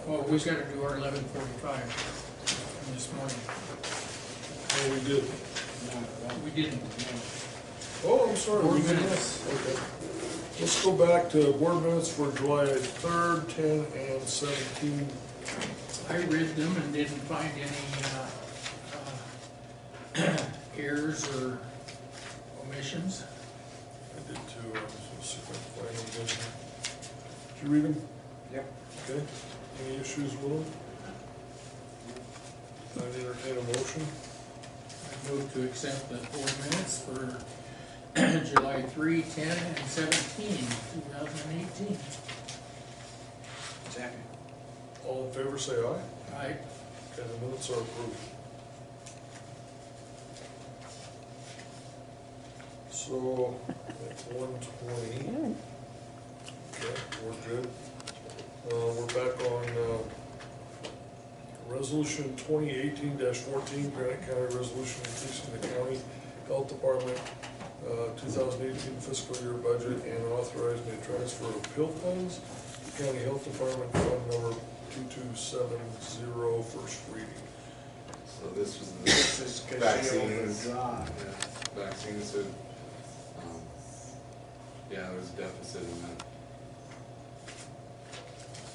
Well, we gotta do our 11:45 this morning. Oh, we did. We didn't. Oh, I'm sorry. Board we did. minutes. Okay. Let's go back to board minutes for July 3rd, 10, and 17. I read them and didn't find any errors or omissions. I did too. I was gonna see if I can find them. Did you read them? Yep. Okay. Any issues with them? I'd entertain a motion. I move to accept the board minutes for July 3, 10, and 17, 2018. Second. All in favor, say aye. Aye. Okay, the minutes are approved. So, that's 120. Okay, we're good. We're back on, resolution 2018-14, Granite County resolution increasing the county health department, 2018 fiscal year budget and authorizing the transfer of PIL funds to county health department fund number 2270, first reading. So this was This is the 'cause she vaccines. overdrawn. Yeah, vaccines, so, yeah, there was a deficit in that.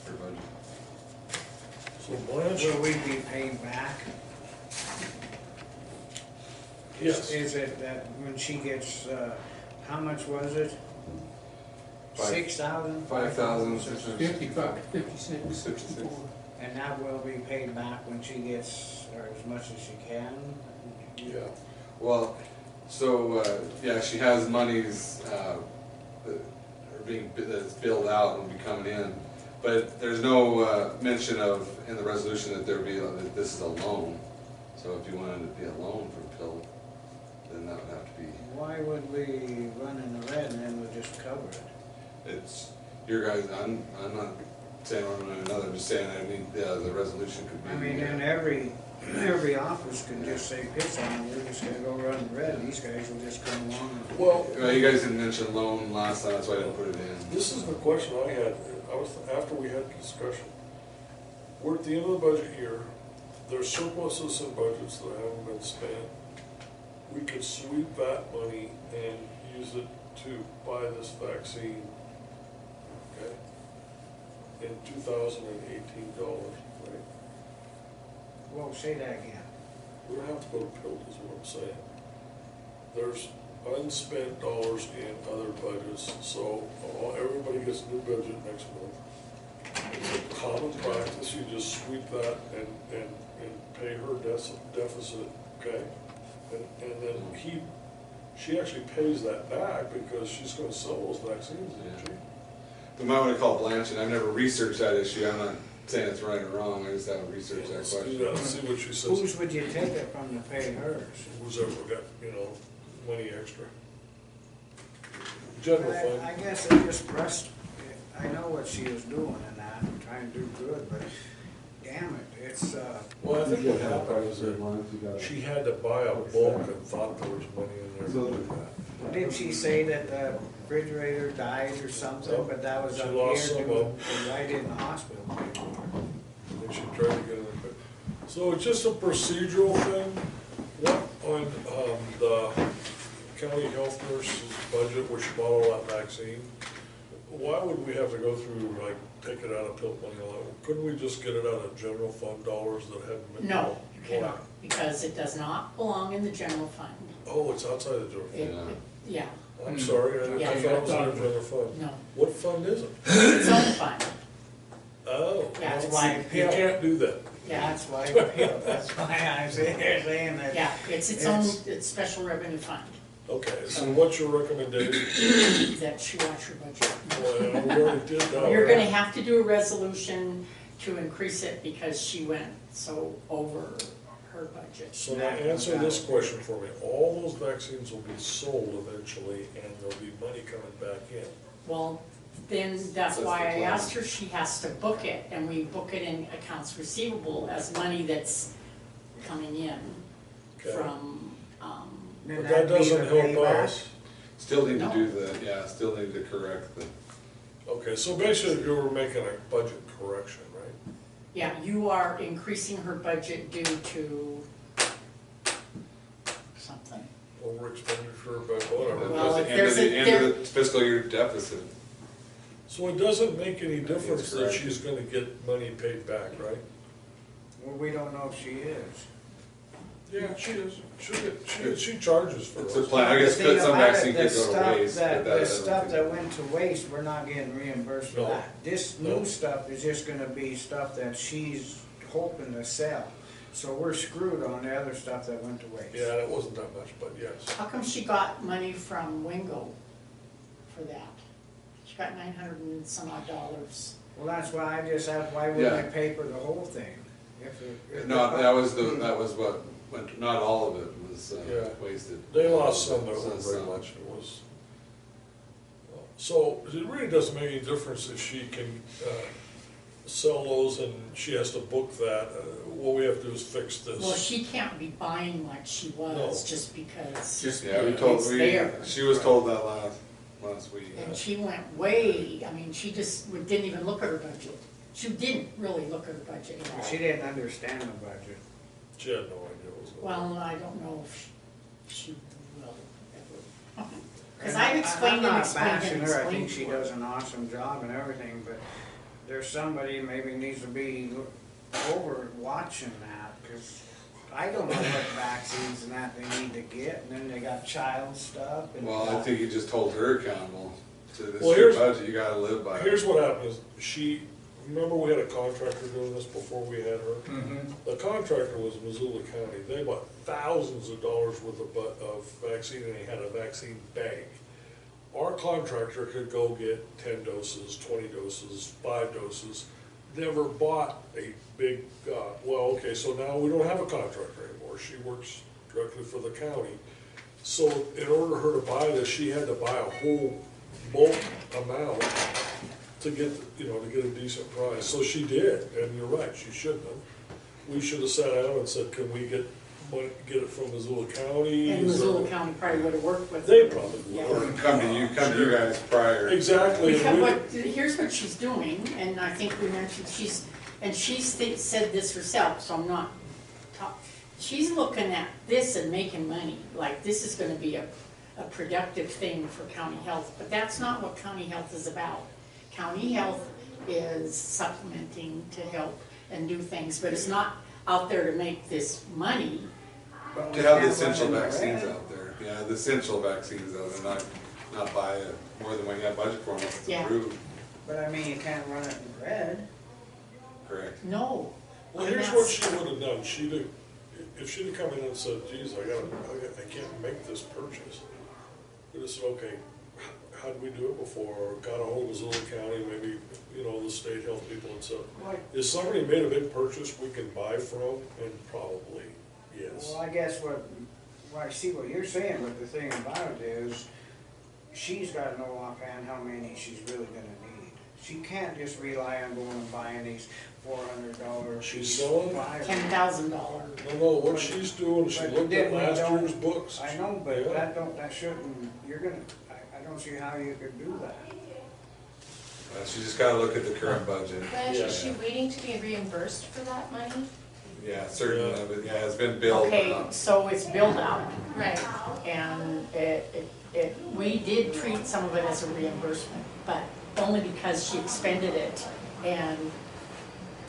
Her budget. So Blanche? Will we be paid back? Yes. Is it that when she gets, how much was it? 6,000? 5,600. 55, 56, 64. And that will be paid back when she gets, or as much as she can? Yeah. Well, so, yeah, she has monies, that are being, that's billed out and will be coming in. But there's no, mention of, in the resolution that there be, that this is a loan. So if you wanted it to be a loan for PIL, then that would have to be, Why would we run in the red and then we'll just cover it? it's, your guys, I'm not saying one way or another, I'm just saying, I mean, the resolution could be. I mean, and every office can just say, piss on it, we're just gonna go run red, these guys will just come along and. Well, You guys didn't mention loan last time, that's why I didn't put it in. this is the question I had. After we had the discussion. We're at the end of the budget year. There's surpluses in budgets that haven't been spent. We could sweep that money and use it to buy this vaccine, okay, in $2018, right? Well, say that again. We don't have to go to PIL, is what I'm saying. There's unspent dollars in other budgets, so everybody gets a new budget next month. It's a common practice, you just sweep that and pay her deficit, okay? And then she actually pays that back because she's gonna sell those vaccines, isn't she? We might want to call Blanche, and I've never researched that issue, I'm not saying it's right or wrong, I just haven't researched that Let's do question. that and see what she says. Whose would you take it from to pay hers? Who's ever got, money extra? General fund. I guess it just pressed, I know what she was doing and that, and trying to do good, but damn it, it's, Well, I think what happened is that she had to buy a bulk and thought there was money in there to do that. didn't she say that the refrigerator died or something, but that was She up lost here some to, of 'em. right in the hospital paid for. And she tried to get it. So it's just a procedural thing. What on the county health nurse's budget, where she bought all that vaccine, why would we have to go through, like, take it out of PIL money? Couldn't we just get it out of general fund dollars that hadn't been? No, you Why? cannot, because it does not belong in the general fund. Oh, it's outside the general It- fund. Yeah, I'm sorry, I Yeah, thought it was in the general fund. no, What fund is it? it's its own fund, Oh. That's well, why You PIL. can't do that. yeah, That's why, that's why I'm saying that. yeah, it's its own, it's special revenue fund, Okay, so what's your recommendation? that she watch her budget. Well, we already did that. You're gonna have to do a resolution to increase it because she went so over her budget. So now answer this question for me. All those vaccines will be sold eventually and there'll be money coming back in. Well, then that's That's why the I plan. asked her, she has to book it, and we book it in accounts receivable as money that's coming in Okay. from, Then But that'd that be doesn't the help payback. us. Still need to No. do still need to correct the, Okay, so basically you were making a budget correction, right? Yeah, you are increasing her budget due to something. Over expenditure, but whatever. Well, That's the there's a- end of the fiscal year deficit. So it doesn't make any difference that correct. she's gonna get money paid back, right? Well, we don't know if she is. Yeah, she is. She charges for It's a those. plan, I guess The thing some about vaccine it, could go to waste. but The I don't stuff think- that went to waste, we're not getting reimbursed for No. that. This No. new stuff is just gonna be stuff that she's hoping to sell. So we're screwed on the other stuff that went to waste. Yeah, it wasn't that much, but yes. How come she got money from Wingo for that? She got 900 and some odd dollars. Well, that's why I just asked, why wouldn't Yeah. they pay for the whole thing? No, that was what went, not all of it was Yeah. wasted. They lost some, but it Some- wasn't very some. much. It was. So it really doesn't make any difference if she can, sell those and she has to book that. What we have to do is fix this. Well, she can't be buying like she was No. just because. Just Yeah, we told, It's there. she was told that last week. And she went way, I mean, she just didn't even look at her budget. She didn't really look at her budget at all. She didn't understand the budget. She had no idea what was going on. Well, I don't know if she will ever. Because I've explained and I'm explained not and bashing her, I think explained she to her. does an awesome job and everything, but there's somebody maybe needs to be over watching that, because I don't know what vaccines and that they need to get, and then they got child stuff and. Well, I think he just told her accountable to this Well, your here's- budget, you gotta live by it. Here's what happened is remember we had a contractor doing this before we had her? Mhm. The contractor was Missoula County. They bought thousands of dollars worth of vaccine and they had a vaccine bank. Our contractor could go get 10 doses, 20 doses, 5 doses, never bought a big, well, okay, so now we don't have a contractor anymore. She works directly for the county. So in order for her to buy this, she had to buy a whole bulk amount to get, to get a decent price. So she did, and you're right, she shouldn't have. We should have sat down and said, can we get it from Missoula County? And Is there- Missoula County probably would have worked with her. They probably would. Yeah. Or come to you guys prior. Exactly. and Because we- here's what she's doing, and I think we mentioned, said this herself, so I'm not she's looking at this and making money, like this is gonna be a productive thing for county health, but that's not what county health is about. County health is supplementing to help and do things, but it's not out there to make this money. But we To have the can't essential run in the vaccines red. out there, yeah, the essential vaccines out there, not buy more than what you have budget for, unless it's Yeah. approved, But I mean, you can't run it in red. correct? No. Well, And here's what that's- she would have done. If she'd have come in and said, geez, I can't make this purchase. We'd have said, okay, how did we do it before? Got a hold of Missoula County, maybe, the state health people and said, is somebody made a big purchase we can buy from? And probably, yes. Well, I guess I see what you're saying, but the thing about it is, she's got to know offhand how many she's really gonna need. She can't just rely on going and buying these $400. She's selling? flyers. $10,000. No, what she's doing, she But looked at then we last don't- year's books. I know, but Yeah. that shouldn't, I don't see how you could do that. She just gotta look at the current budget. But Yeah. is she waiting to be reimbursed for that money? Yeah, certain of it, yeah, it's been billed, but Okay, not. so it's billed out. Right. And we did treat some of it as a reimbursement, but only because she expended it and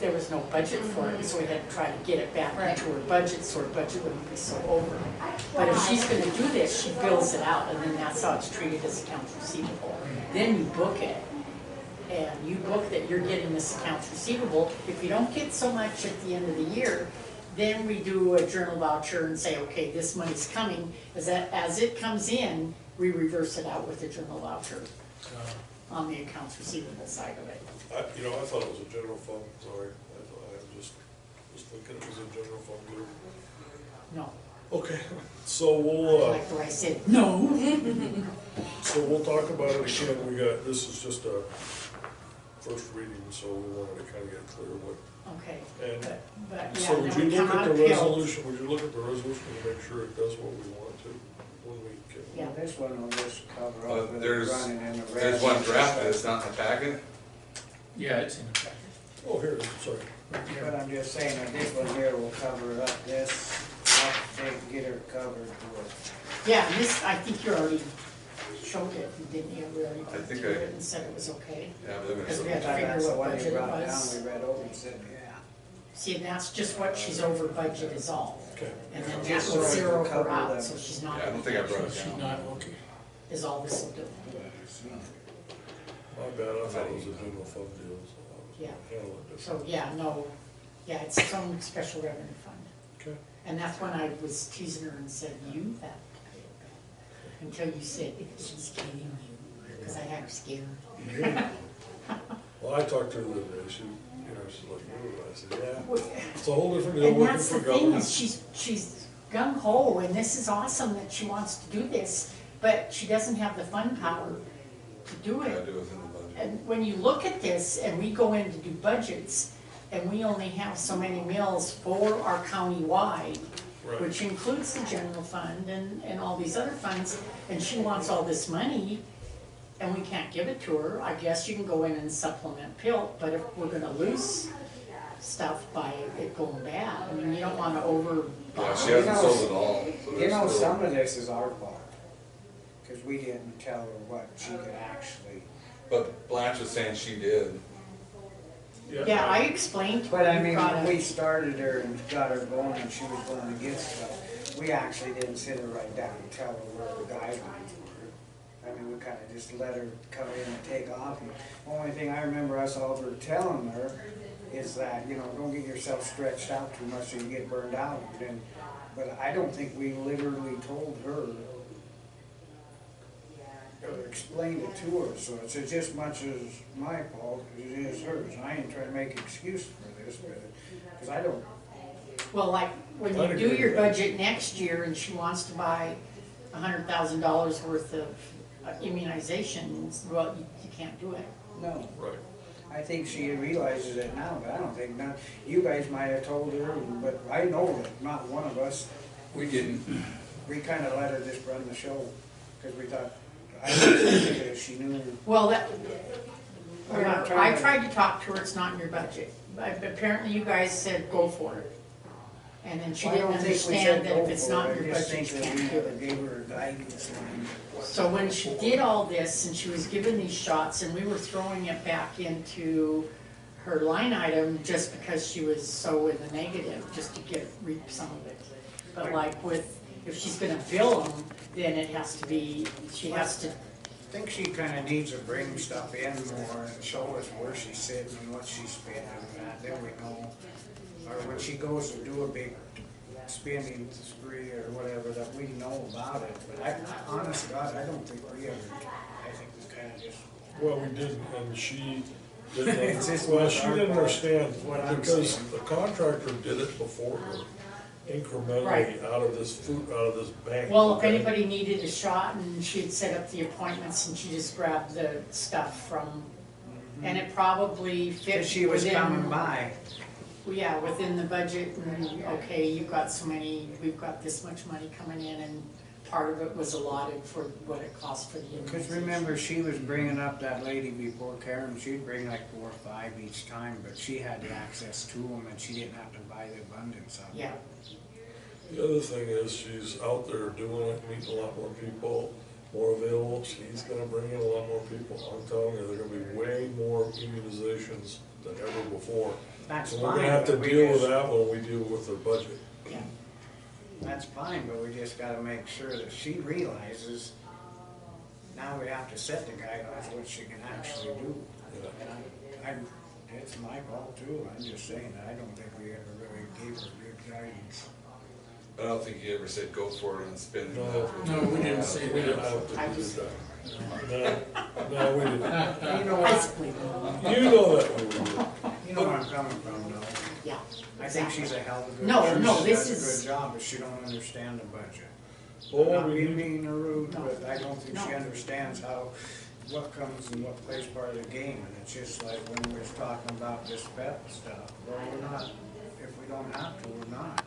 there was no budget for it, so we had to try to get it back Right. into her budget, so her budget wouldn't be so over. But if she's gonna do this, she bills it out, and then that's how it's treated as accounts receivable. Then you book it, and you book that you're getting this accounts receivable. If you don't get so much at the end of the year, then we do a journal voucher and say, okay, this money's coming. As it comes in, we reverse it out with a journal voucher on the accounts receivable side of it. I thought it was a general fund, sorry. I was thinking it was a general fund. No, Okay, so we'll, like the way I said, no. so we'll talk about it again. This is just a first reading, so we wanted to kind of get clear what. Okay, And but yeah, so would then you we look come at out the pills. resolution, to make sure it does what we want to when we get? Yeah. Well, this one will just cover up with it There's running in the red. one draft, but it's not in the packet. Yeah, it's in the packet. Oh, here it is, sorry. But I'm just saying that this one here will cover up this, I'll have to take, get her covered for it. Yeah, this, I think you already showed it, didn't you, really? I think Went I- through it and said it was okay. Yeah, but then Because we there's, had to figure That's the what one budget you it brought down, was. we read over and said, yeah. See, and that's just what she's over budget is all. Okay. And then that Just will so it can zero her cover out, them. so she's not. yeah, I don't think I brought it She's down. not, okay. Is all this will do. My bad, I thought it was a general fund deal, so I was Yeah. gonna handle it So, different. yeah, no, yeah, it's its own special revenue fund. Okay. And that's when I was teasing her and said, you have to pay it back. Until you said, she's kidding you, because I had her scared. Well, I talked to her the other day, she, you know, she's like, "Ooh," I said, yeah, Well, it's a whole different deal and working that's for the thing, government. is she's gung ho, and this is awesome that she wants to do this, but she doesn't have the fund power to do Gotta it. do it within the budget. And when you look at this, and we go in to do budgets, and we only have so many mills for our county-wide, Right. which includes the general fund and all these other funds, and she wants all this money, and we can't give it to her, I guess you can go in and supplement PILT, but if we're gonna lose stuff by it going bad, I mean, you don't wanna over. Yeah, she hasn't sold it all, so You there's know, still. some of this is our fault, cause we didn't tell her what she could actually. But Blanche was saying she did. Yeah, I explained to her. But I you've mean, gotta- when we started her and got her going and she was going to get stuff, we actually didn't sit her right down and tell her where the guidelines were. I mean, we kinda just let her come in and take off. And the only thing I remember us all were telling her is that, you know, don't get yourself stretched out too much so you get burned out. And, but I don't think we literally told her or explained it to her, so it's just as much as my fault as it is hers. I ain't trying to make excuses for this, but, cause I don't, Well, like, when I'd you agree do with your that. budget next year and she wants to buy $100,000 worth of immunizations, well, you can't do it. no. Right. I think she realizes it now, but I don't think none, you guys might have told her, but I know that not one of us, We didn't. we kinda let her just run the show, cause we thought, I don't think that she knew. Well, that, I'm not I trying to- tried to talk to her, it's not in your budget, but apparently you guys said go for it. And then she I didn't don't think we said understand that go if it's for not it. in I your just budget, think you that can't do it. we gave her guidance and. So when she did all this and she was given these shots and we were throwing it back into her line item just because she was so in the negative, just to reap some of it. But like with, if she's gonna bill them, then it has to be, she has to, I think she kinda needs to bring stuff in more and show us where she's sitting and what she's spending and that, then we know. Or when she goes to do a big spending spree or whatever, that we know about it. But I, honest to God, I don't think we ever, I think we kinda just, Well, we didn't, and she It's didn't, just well, what she our didn't fault, understand, what I'm because saying. the contractor did it before her, incrementally Right. out of this food, out of this bank. well, if okay? anybody needed a shot and she'd set up the appointments and she just grabbed the stuff from, and it probably fit cause she was within- coming by. Well, yeah, within the budget, and okay, you've got so many, we've got this much money coming in, and part of it was allotted for what it cost for the Cause immunization. remember, she was bringing up that lady before Karen, she'd bring like 4 or 5 each time, but she had the access to them and she didn't have to buy the abundance of them. Yeah, The other thing is, she's out there doing it, meeting a lot more people, more available, she's gonna bring in a lot more people. I'm telling you, there are gonna be way more immunizations than ever before. That's So fine. we're gonna have to but we deal with just- that when we deal with their budget. yeah. That's fine, but we just gotta make sure that she realizes, now we have to set the guidelines, what she can actually do. Yeah. And it's my fault too, I'm just saying, that I don't think we ever really gave her good guidance. I don't think you ever said go for it and spend it. No. No, we didn't say We didn't that. have to I do just- that. No, we didn't. You know I what, just believe it. You know that we didn't. you know where I'm coming from though. Yeah. I think she's a hell of a good. No, she no, this does is- a good job, but she don't understand the budget. Oh, Not we being need, mean or rude, No. but I don't think she No. understands how, what comes and what plays part of the game, and it's just like when we was talking about this pet stuff, well, we're not, if we don't have to, we're not.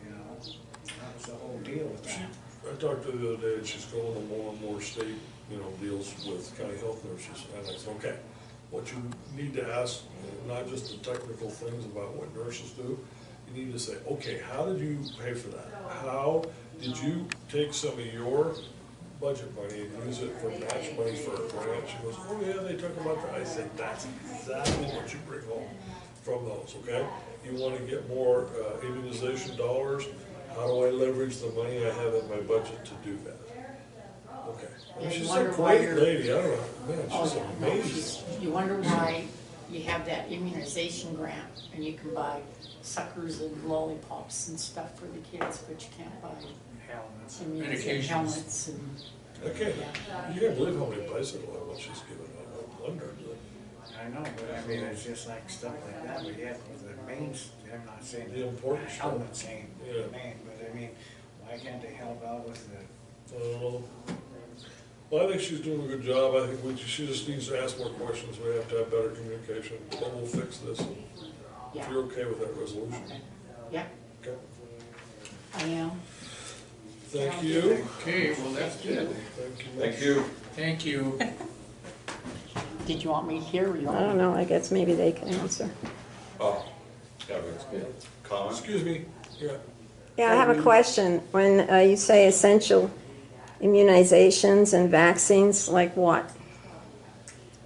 You know, that was the whole deal with that. I talked to her the other day, and she's going to more and more state, you know, deals with county health nurses, and I said, okay, what you need to ask, not just the technical things about what nurses do, you need to say, okay, how did you pay for that? How did you take some of your budget money and use it for match money for a grant? She goes, oh yeah, they took about that. I said, that's exactly what you bring home from those, okay? You wanna get more immunization dollars, how do I leverage the money I have in my budget to do that? Okay. And you She's a wonder why great you're- lady, I don't know, man, Oh, she's yeah, no, amazing. you wonder why you have that immunization grant and you can buy suckers and lollipops and stuff for the kids, but you can't buy Helmets. immunization Medications. helmets and, Okay, you can't believe how many bicycle helmets she's given out, hundreds. I know, but I mean, it's just like stuff like that, but yet with the main, I'm not saying The important stuff. helmets ain't Yeah. the main, but I mean, why can't they help out with the, I don't know. Well, I think she's doing a good job. I think she just needs to ask more questions. We have to have better communication, but we'll fix this. If yeah, you're okay with that resolution. yeah, Okay. I am. Thank you. Okay, well, that's good. Thank you. Thank you. Thank you. Did you want me here or you I want me? don't know, I guess maybe they can answer. Oh, yeah, that's good. Comment? Excuse me. Yeah. Yeah, I have a question. When you say essential immunizations and vaccines, like what?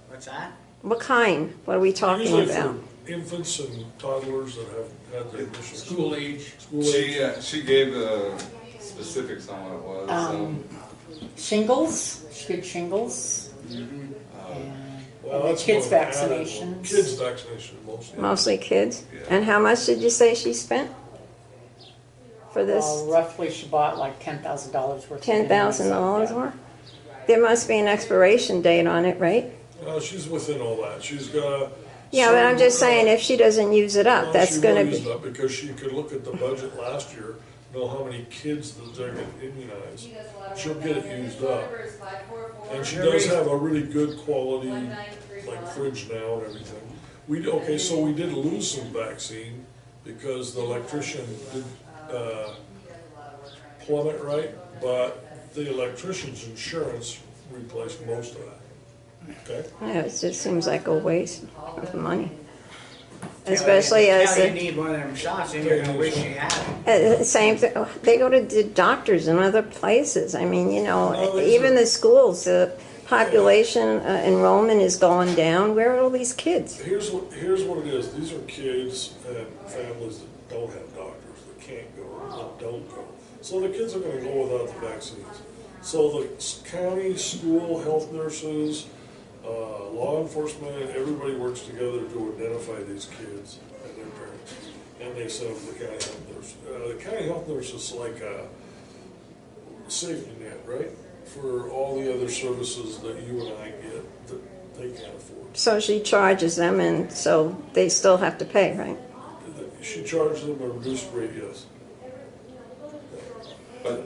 what's that? What kind? What are we talking Usually about? for infants and toddlers that have had their initial School age. school age. She gave specifics on what it was. Shingles, she did shingles. Well, And the that's kids' more added one. vaccinations. Kids vaccination mostly. Mostly kids? Yeah. And how much did you say she spent for this? Roughly she bought like $10,000 worth. of $10,000 yeah. worth? There must be an expiration date on it, right? She's within all that. She's got. Yeah, but I'm just saying, if she doesn't use it up, that's gonna Use be, it up because she could look at the budget last year, know how many kids that they're getting immunized. She'll get it used up. And she does have a really good quality, like fridge now and everything. Okay, so we did lose some vaccine because the electrician did plummet right, but the electrician's insurance replaced most of that. Okay? yeah, it just seems like a waste of money. Tell Especially you, as tell you the, need one of them shots, and you're gonna wish you had it. same, they go to the doctors in other places. I mean, you know, No, these even are- the schools, the population enrollment is going down. Where are all these kids? Here's what it is. These are kids and families that don't have doctors, that can't go, that don't go. So the kids are gonna go without the vaccines. So the county, school, health nurses, law enforcement, everybody works together to identify these kids and their parents. And they send them to the county health nurse. The county health nurse is like a safety net, right? For all the other services that you and I get that they can't afford. So she charges them, and so they still have to pay, right? She charged them a reduced rate, yes. But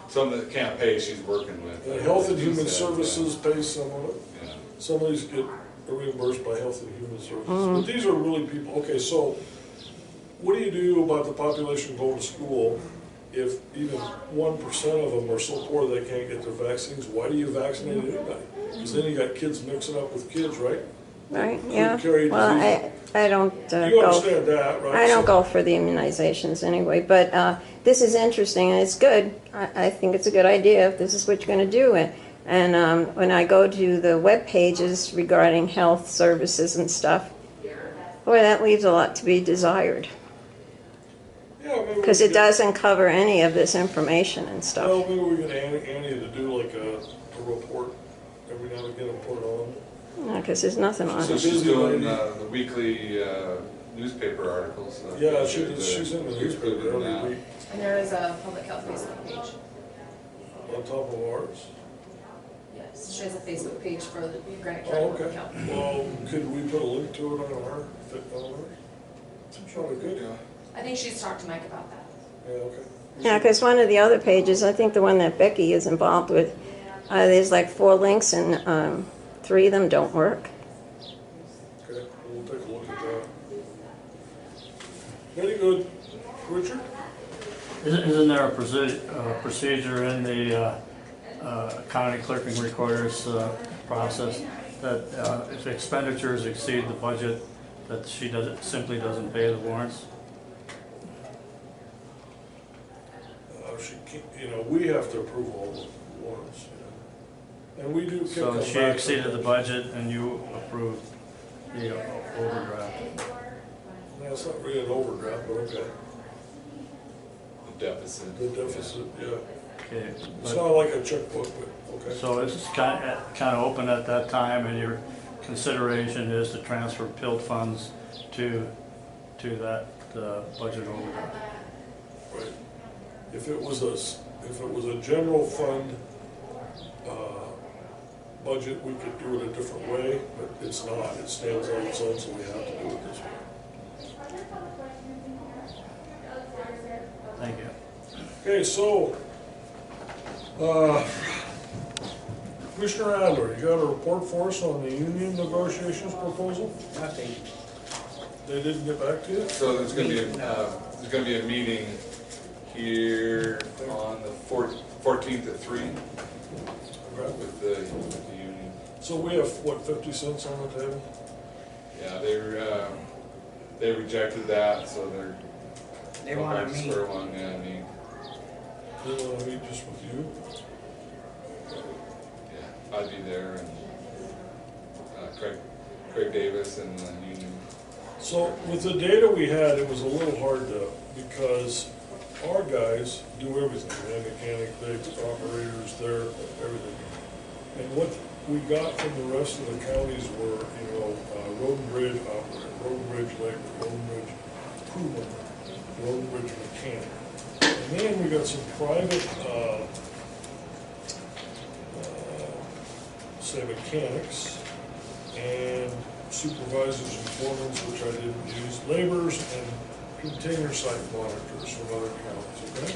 some that can't pay, she's working with. Health and Human She said, Services pays some of it. Yeah. Some of these get reimbursed by Health and Human Services. But these are really people, okay, so what do you do about the population going to school if even 1% of them are so poor they can't get their vaccines? Why do you vaccinate anybody? Because then you got kids mixing up with kids, right? Right, Could yeah. carry Well, disease. I don't You go, understand that, right? I don't So- go for the immunizations anyway, but this is interesting, and it's good. I think it's a good idea if this is what you're gonna do. And when I go to the web pages regarding health services and stuff, boy, that leaves a lot to be desired. Yeah, maybe we Because it could- doesn't cover any of this information and Well, stuff. maybe we can Annie to do like a report every now and again and put it on. Because there's nothing on So it. she's busy doing lady. the weekly newspaper articles. Yeah, she's in the newspaper Included in every that. week And there is a public health Facebook page. on top of ours. Yes, she has a Facebook page for the Granite County Oh, Public okay. Health. Well, could we put a link to it on our, on ours? Probably good, yeah. I think she's talked to Mike about that. Yeah, okay. Yeah, because one of the other pages, I think the one that Becky is involved with, there's like 4 links and 3 of them don't work. Okay, we'll take a look at that. Very good. Richard? Isn't there a procedure in the county clerk and recorder's process that if expenditures exceed the budget, that she simply doesn't pay the warrants? She can't, you know, we have to approve all the warrants, you know. And we do kick them So back. she exceeded the budget and you approved the overdraft? No, it's not really an overdraft, but okay. The deficit. The deficit, yeah. Okay, It's but, not like a checkbook, but okay. so it's kind of open at that time, and your consideration is to transfer PILT funds to that budget overdraft? Right. If it was a general fund budget, we could do it a different way, but it's not. It stands on its own, so we have to do it this way. Thank you. Okay, so, Commissioner Adler, you got a report for us on the union negotiations proposal? Nothing. They didn't get back to you? So there's gonna be a meeting here on the 14th at 3 Okay. with the union. So we have, what, 50 cents on the table? Yeah, they rejected that, so they're. They wanna going back to meet. square one, yeah, meet. They want to meet just with you? Yeah, I'd be there, and Craig Davis and the union. So with the data we had, it was a little hard to, because our guys do everything. They have mechanic, they operators, they're everything. And what we got from the rest of the counties were, you know, road and bridge operator, road and bridge labor, road and bridge crew member, road and bridge mechanic. And then we got some private, say mechanics and supervisors and foremen, which I didn't use, laborers and container site monitors from other counties, okay?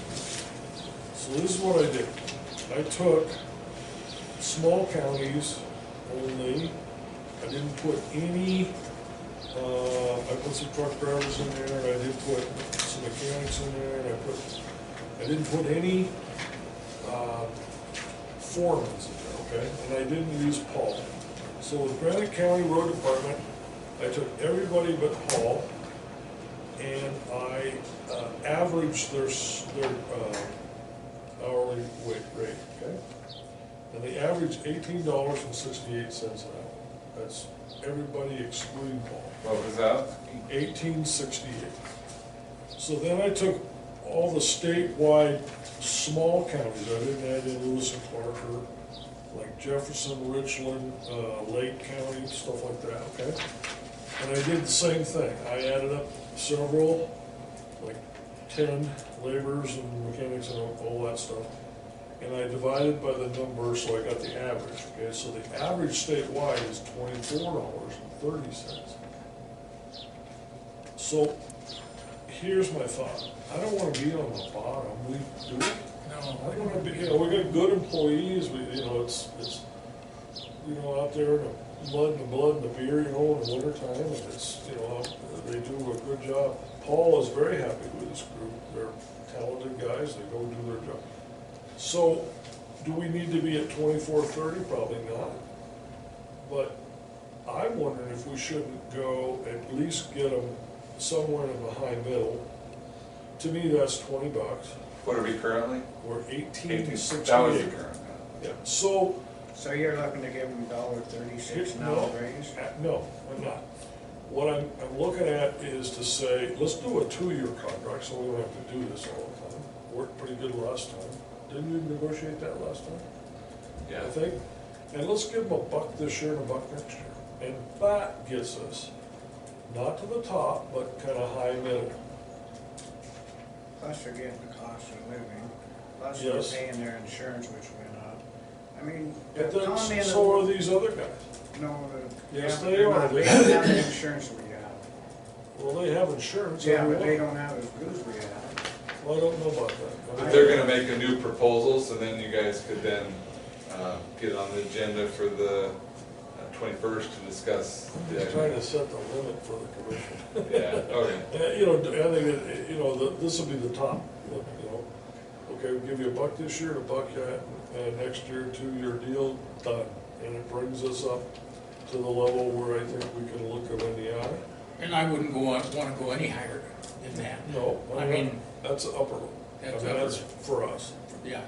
So this is what I did. I took small counties only. I didn't put any, I put some truck drivers in there, and I did put some mechanics in there, and I didn't put any foremen in there, okay? And I didn't use Paul. So with Granite County Road Department, I took everybody but Paul, and I averaged their hourly rate, okay? And they averaged $18.68 an hour. That's everybody excluding Paul. What was that? $18.68. So then I took all the statewide small counties. I didn't add in Lewis and Clark, or like Jefferson, Richland, Lake County, stuff like that, okay? And I did the same thing. I added up several, like 10 laborers and mechanics and all that stuff. And I divided by the number, so I got the average, okay? So the average statewide is $24.30. So here's my thought. I don't want to be on the bottom. We do it. No. I don't want to be, you know, we got good employees. We, you know, it's, you know, out there in the mud and the blood and the beer, you know, in the wintertime, and it's, you know, they do a good job. Paul is very happy with his group. They're talented guys. They go do their job. So, do we need to be at 24.30? Probably not. But I'm wondering if we shouldn't go at least get them somewhere in the high middle. To me, that's $20. What are we currently? We're 18. 18.68. That was the current. Yeah. So So you're looking to give them $1.36 an no, hour raise? no, I'm not. What I'm looking at is to say, let's do a 2-year contract, so we don't have to do this all the time. Worked pretty good last time. Didn't you negotiate that last time? Yeah. I think. And let's give them $1 this year and $1 next year. And that gets us, not to the top, but kind of high middle. Plus they're getting the cost of living, plus Yes. they're paying their insurance, which went up. I mean, But the then, comment so are of, these other guys. no, Yes, yeah, they they're are. not, they don't have the insurance we have. Well, they have insurance. Yeah, every but they one. don't have as good as we have. Well, I don't know about that. But they're gonna make a new proposal, so then you guys could then get on the agenda for the 21st to discuss. I'm trying to set the limit for the commission. Yeah, okay. You know, I think that, you know, this will be the top, you know. Okay, we'll give you $1 this year and $1 next year, 2-year deal, done. And it brings us up to the level where I think we can look them in the eye. And I wouldn't wanna go any higher than that. No, I mean, that's the upper one. That's That's upper. for us. yeah.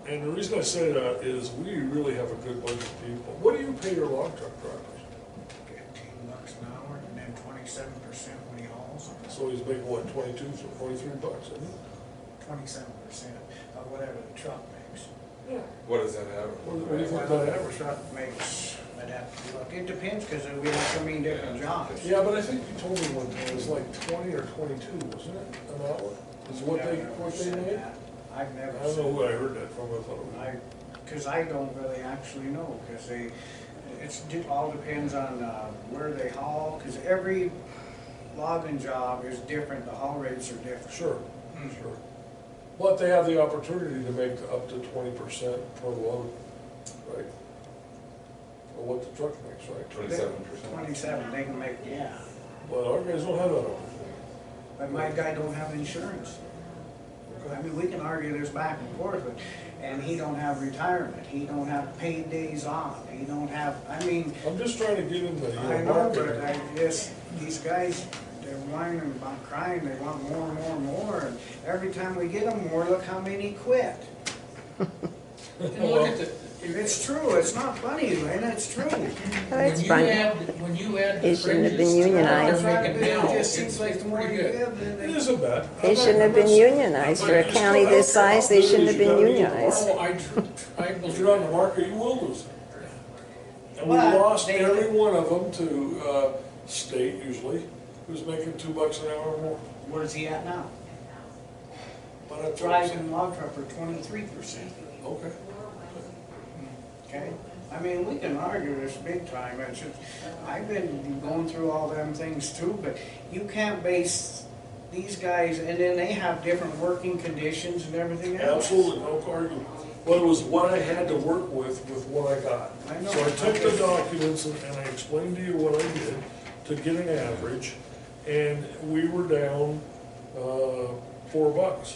And the reason I say that is we really have a good bunch of people. What do you pay your log truck drivers? $15 an hour and then 27% when he hauls, So he's making what, 22, 23 bucks, isn't he? 27% of whatever the truck makes. Yeah. What does that have? What do you think Whatever that the average? truck makes, I'd have to look. It depends, because we have so many different jobs. Yeah, but I think you told me one time it was like 20 or 22, wasn't it, an hour? Is what they made? I've I never don't know said who I heard that from, I thought it was. Because I don't really actually know, because all depends on where they haul, because every logging job is different, the haul rates are different. Sure, sure. But they have the opportunity to make up to 20% per load, right? Or what the truck makes, right? 27%. 27, they can make, yeah. But our guys don't have that opportunity. But my guy don't have insurance. I mean, we can argue this back and forth, and he don't have retirement, he don't have paid days off, he don't have, I mean, I'm just trying to get in the, I know, market. but I just, these guys, they're whining about crying, they want more and more and more, and every time we get them more, look how many quit. And look at the, It's true, it's not funny, Lynn, it's true. That's funny. when you add They the shouldn't have been fringes to what unionized. they're making now, It just seems it's like the more pretty you good. give, then It they. isn't bad. They shouldn't have been unionized. For a county this size, they shouldn't have been unionized. Oh, I If believe you're on the that. market, you will lose it. And we But lost they- every one of them to state usually, who's making $2 an hour or more. Where's he at now? But that's Driving log truck for 23%. Okay. Okay, I mean, we can argue this big time, it's just, I've been going through all them things too, but you can't base these guys, and then they have different working conditions and everything else. Absolutely, no argument. But it was what I had to work with what I got. I know. So I took the documents and I explained to you what I did to get an average, and we were down $4.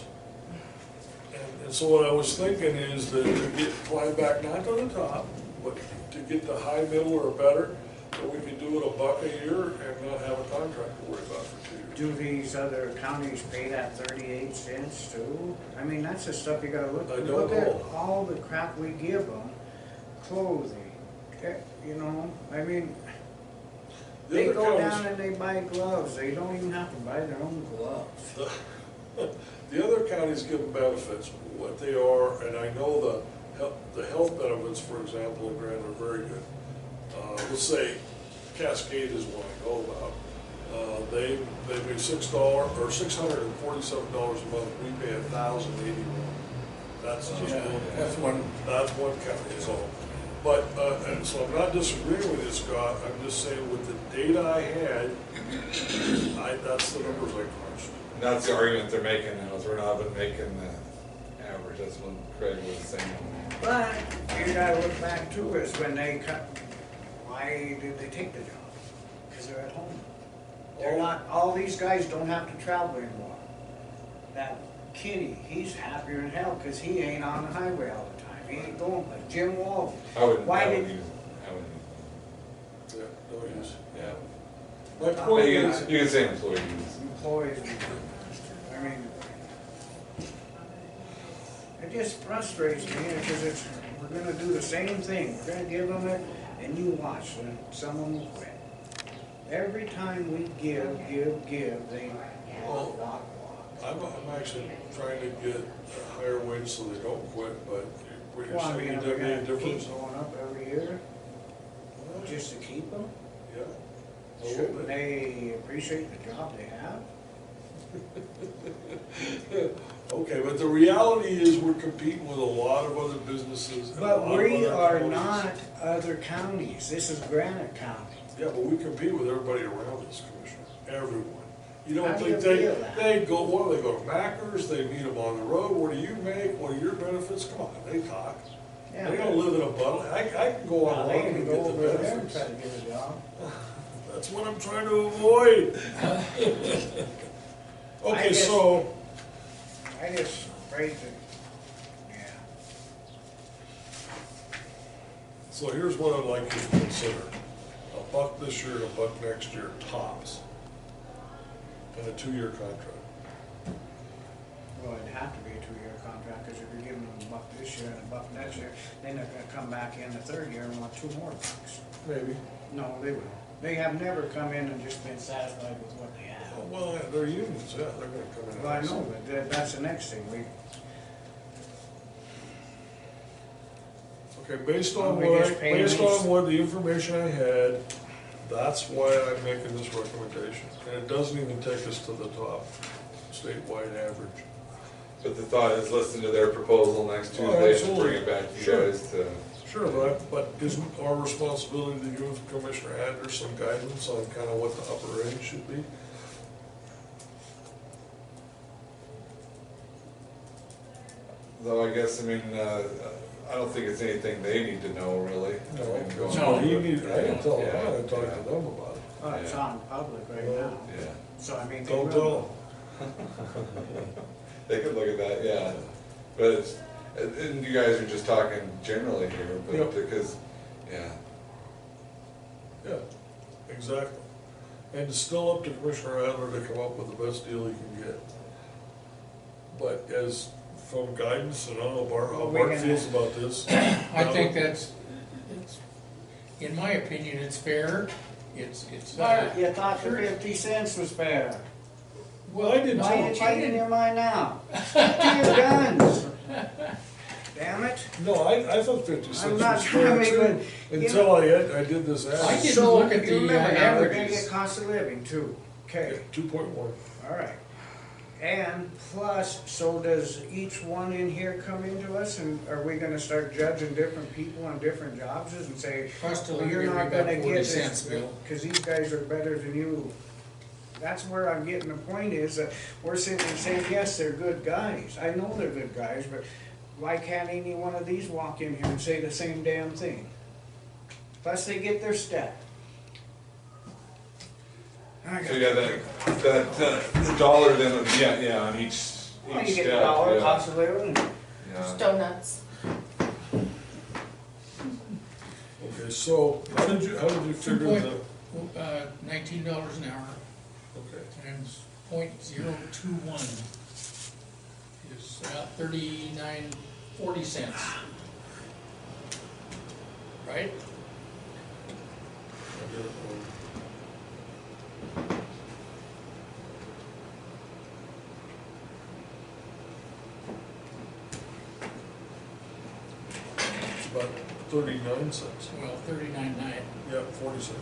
And so what I was thinking is that to climb back not to the top, but to get the high, middle, or better, that we could do it $1 a year and not have a contract to worry about for 2 years. Do these other counties pay that 38 cents too? I mean, that's the stuff you gotta look I at. don't Look at know. all the crap we give them, clothing, you know, I mean, The they other go counties- down and they buy gloves, they don't even have to buy their own gloves. The other counties give them benefits, what they are, and I know the health benefits, for example, in Granite are very good. Let's say Cascade is one I know about. They pay $6 or $647 a month, we pay $1,081. That's just Yeah, one. That's one county, is all. But, and so I'm not disagreeing with you, Scott, I'm just saying with the data I had, that's the numbers I crunched. That's the argument they're making now, is we're not even making the average, that's what Craig was saying. But you gotta look back too, is when they cut, why did they take the job? Because they're at home. They're not, all these guys don't have to travel anymore. That Kitty, he's happier than hell, because he ain't on the highway all the time. He ain't going, like Jim Walden. I wouldn't, Why I did- wouldn't use, I wouldn't use. Yeah, no use. Yeah. My But point you is, can say employees. Employees, I mean, it just frustrates me, because we're gonna do the same thing. We're gonna give them it, and you watch, and someone will quit. Every time we give, they walk, walk. I'm actually trying to get a higher wage so they don't quit, but what you're Well, I saying, mean, it are we doesn't make a gonna keep difference? going up every year, just to keep them? Yeah. A little Shouldn't bit. they appreciate the job they have? Okay, but the reality is we're competing with a lot of other businesses. and a lot But of we other are counties. not other counties, this is Granite County. Yeah, but we compete with everybody around us, Commissioner, everyone. You How don't do think you feel that? they go, what, do they go to Macker's, they meet them on the road, what do you make, what are your benefits? Come on, they talk. Yeah, They don't live in a bubble. I can go well, they online can and go get the over there and benefits. try to get a job. That's what I'm trying to avoid. Okay, guess- so, I just afraid that, yeah. So here's what I'd like you to consider. $1 this year and $1 next year, tops. And a 2-year contract. Well, it'd have to be a 2-year contract, because if you're giving them $1 this year and $1 next year, then they're gonna come back in the 3rd year and want 2 more bucks. Maybe. No, they will. They have never come in and just been satisfied with what they have. Oh, well, they're unions, yeah, they're gonna come in. Well, I know, but that's the next thing. Okay, based on We just pay based these- on what the information I had, that's why I'm making this recommendation. And it doesn't even take us to the top statewide average. But the thought is listen to their proposal next Oh, Tuesday and absolutely. bring it back to you Sure. guys to. Sure, but isn't our responsibility to give Commissioner Adler some guidance on kind of what the upper end should be? Though I guess, I mean, I don't think it's anything they need to know really. I mean, going No, he forward. need, I didn't tell him, Yeah, I didn't talk yeah. to them about it. Oh, it's on public right now. Yeah, So, I mean, they Don't will. tell him. they could look at that, yeah. But it's, and you guys are just talking generally here, Yep. but because, yeah. Yeah, exactly. And it's still up to Commissioner Adler to come up with the best deal he can get. But as from guidance, and I don't know Bart, how Well, we're Bart gonna- feels about this. I think it's, in my opinion, it's fair. It's, You thought the 50 cents was fair. Well, I didn't Why tell are you him. changing your mind now? Stick to your guns. Damn it. No, I thought 50 cents I'm not was fair trying, too, but, you until I did this I average. didn't So, look at you the remember now, we're gonna averages. get cost of living too. Okay, 2.1. all right. And plus, so does each one in here come into us, and are we gonna start judging different people on different jobs and say, Cost of well, living you're would be not about gonna 40 get cents, this, Bill. cause these guys are better than you. That's where I'm getting the point is that we're sitting and saying, yes, they're good guys. I know they're good guys, but why can't any one of these walk in here and say the same damn thing? Plus, they get their step. So yeah, that dollar then, yeah, on each Well, you get step, the dollar, yeah. cost of living, and Yeah. Donuts. Okay, so how did you figure the, $19 an hour okay, times .021 is about 39.40 cents. Right? I did it wrong. It's about 39 cents. Well, 39.9. Yeah, 40 cents.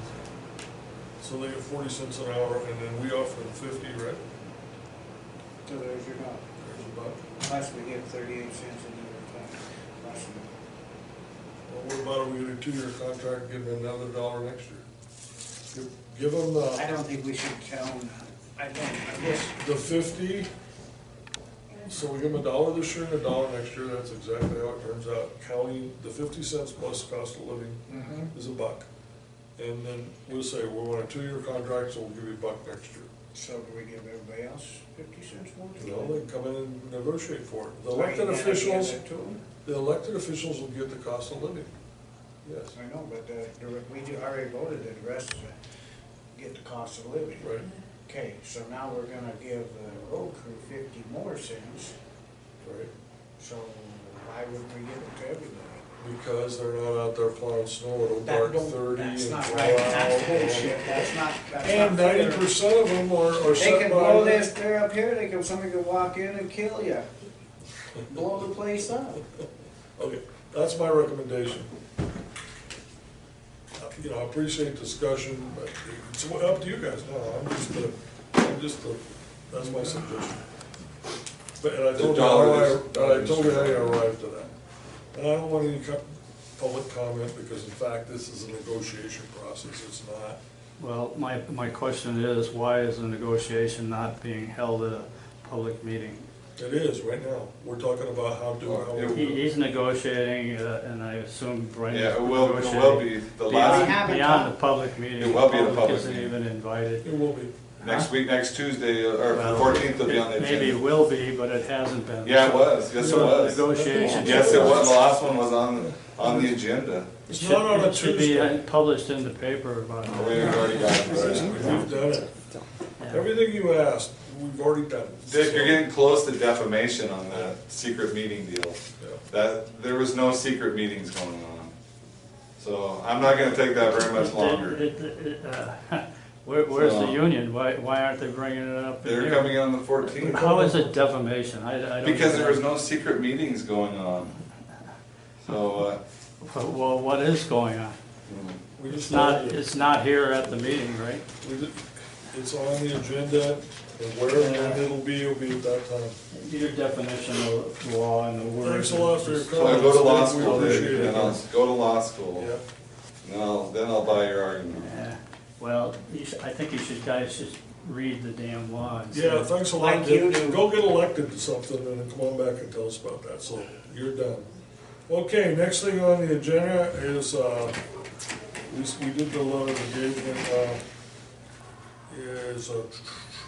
So they get 40 cents an hour, and then we offer them 50, right? so there's your dollar. There's a buck. Plus, we get 38 cents a year tax. Plus, Well, what about if we get a 2-year contract, and give them another $1 next year? Give them I don't think we should tell them that. I guess, the 50, so we give them $1 this year and $1 next year, that's exactly how it turns out. County, the 50 cents plus cost of living is a buck. And then we'll say, we want a 2-year contract, so we'll give you a buck next year. so do we give everybody else 50 cents more? Well, they can come in and negotiate for it. The Are you elected gonna give officials, it to 'em? the elected officials will get the cost of living. Yes, I know, but already voted that the rest of it get the cost of living. right, Okay, so now we're gonna give the road crew 50 more cents, right. so why would we give it to everybody? Because they're not out there plowing snow at a That dark don't- 30 That's and not go right, that's out. bullshit, that's not And fair. 90% of them are They set can by. blow this, they're up here, somebody could walk in and kill you. Blow the place up. Okay, that's my recommendation. You know, I appreciate discussion, but it's up to you guys now. That's my suggestion. But, and I told you how I arrived at that. And I don't want any public comment, because in fact, this is a negotiation process, it's not. Well, my question is, why is the negotiation not being held at a public meeting? It is, right now. We're talking about how to, He's negotiating, and I assume Brendan's Yeah, it will negotiating be the last, beyond the public meeting. It will be the The public isn't meeting. even invited. it will be. next week, next Tuesday, or Well, 14th will be on the Maybe it agenda. will be, but it hasn't been. Yeah, it was, yes it So was. Negotiations. Yes, it was, the last one was on the agenda. It's not on a It should be Tuesday. published in the paper about Oh, we've already got it. We've done it. Yeah. Everything you asked, we've already done. Dick, you're getting close to defamation on that secret meeting deal. That, there was no secret meetings going on. So I'm not gonna take that very much longer. Where's the So- union? Why aren't they bringing it up? in They're here? coming in on the 14th. How is it defamation? I don't. Because there was know. no secret meetings going on. So, Well, what is going on? We just It's not here at the meeting, right? It's on the agenda, and wherever it'll be at that time. Your definition of law and the words. Thanks a lot for your so I go to law school, We Dick, appreciate and it. I'll go to law school. Yeah. Then I'll buy your argument. Yeah, well, I think guys should read the damn law. and see- Yeah, thanks a lot, Like you Dick. do. Go get elected to something and then come on back and tell us about that, so you're done. Okay, next thing on the agenda is, we did the letter of engagement, is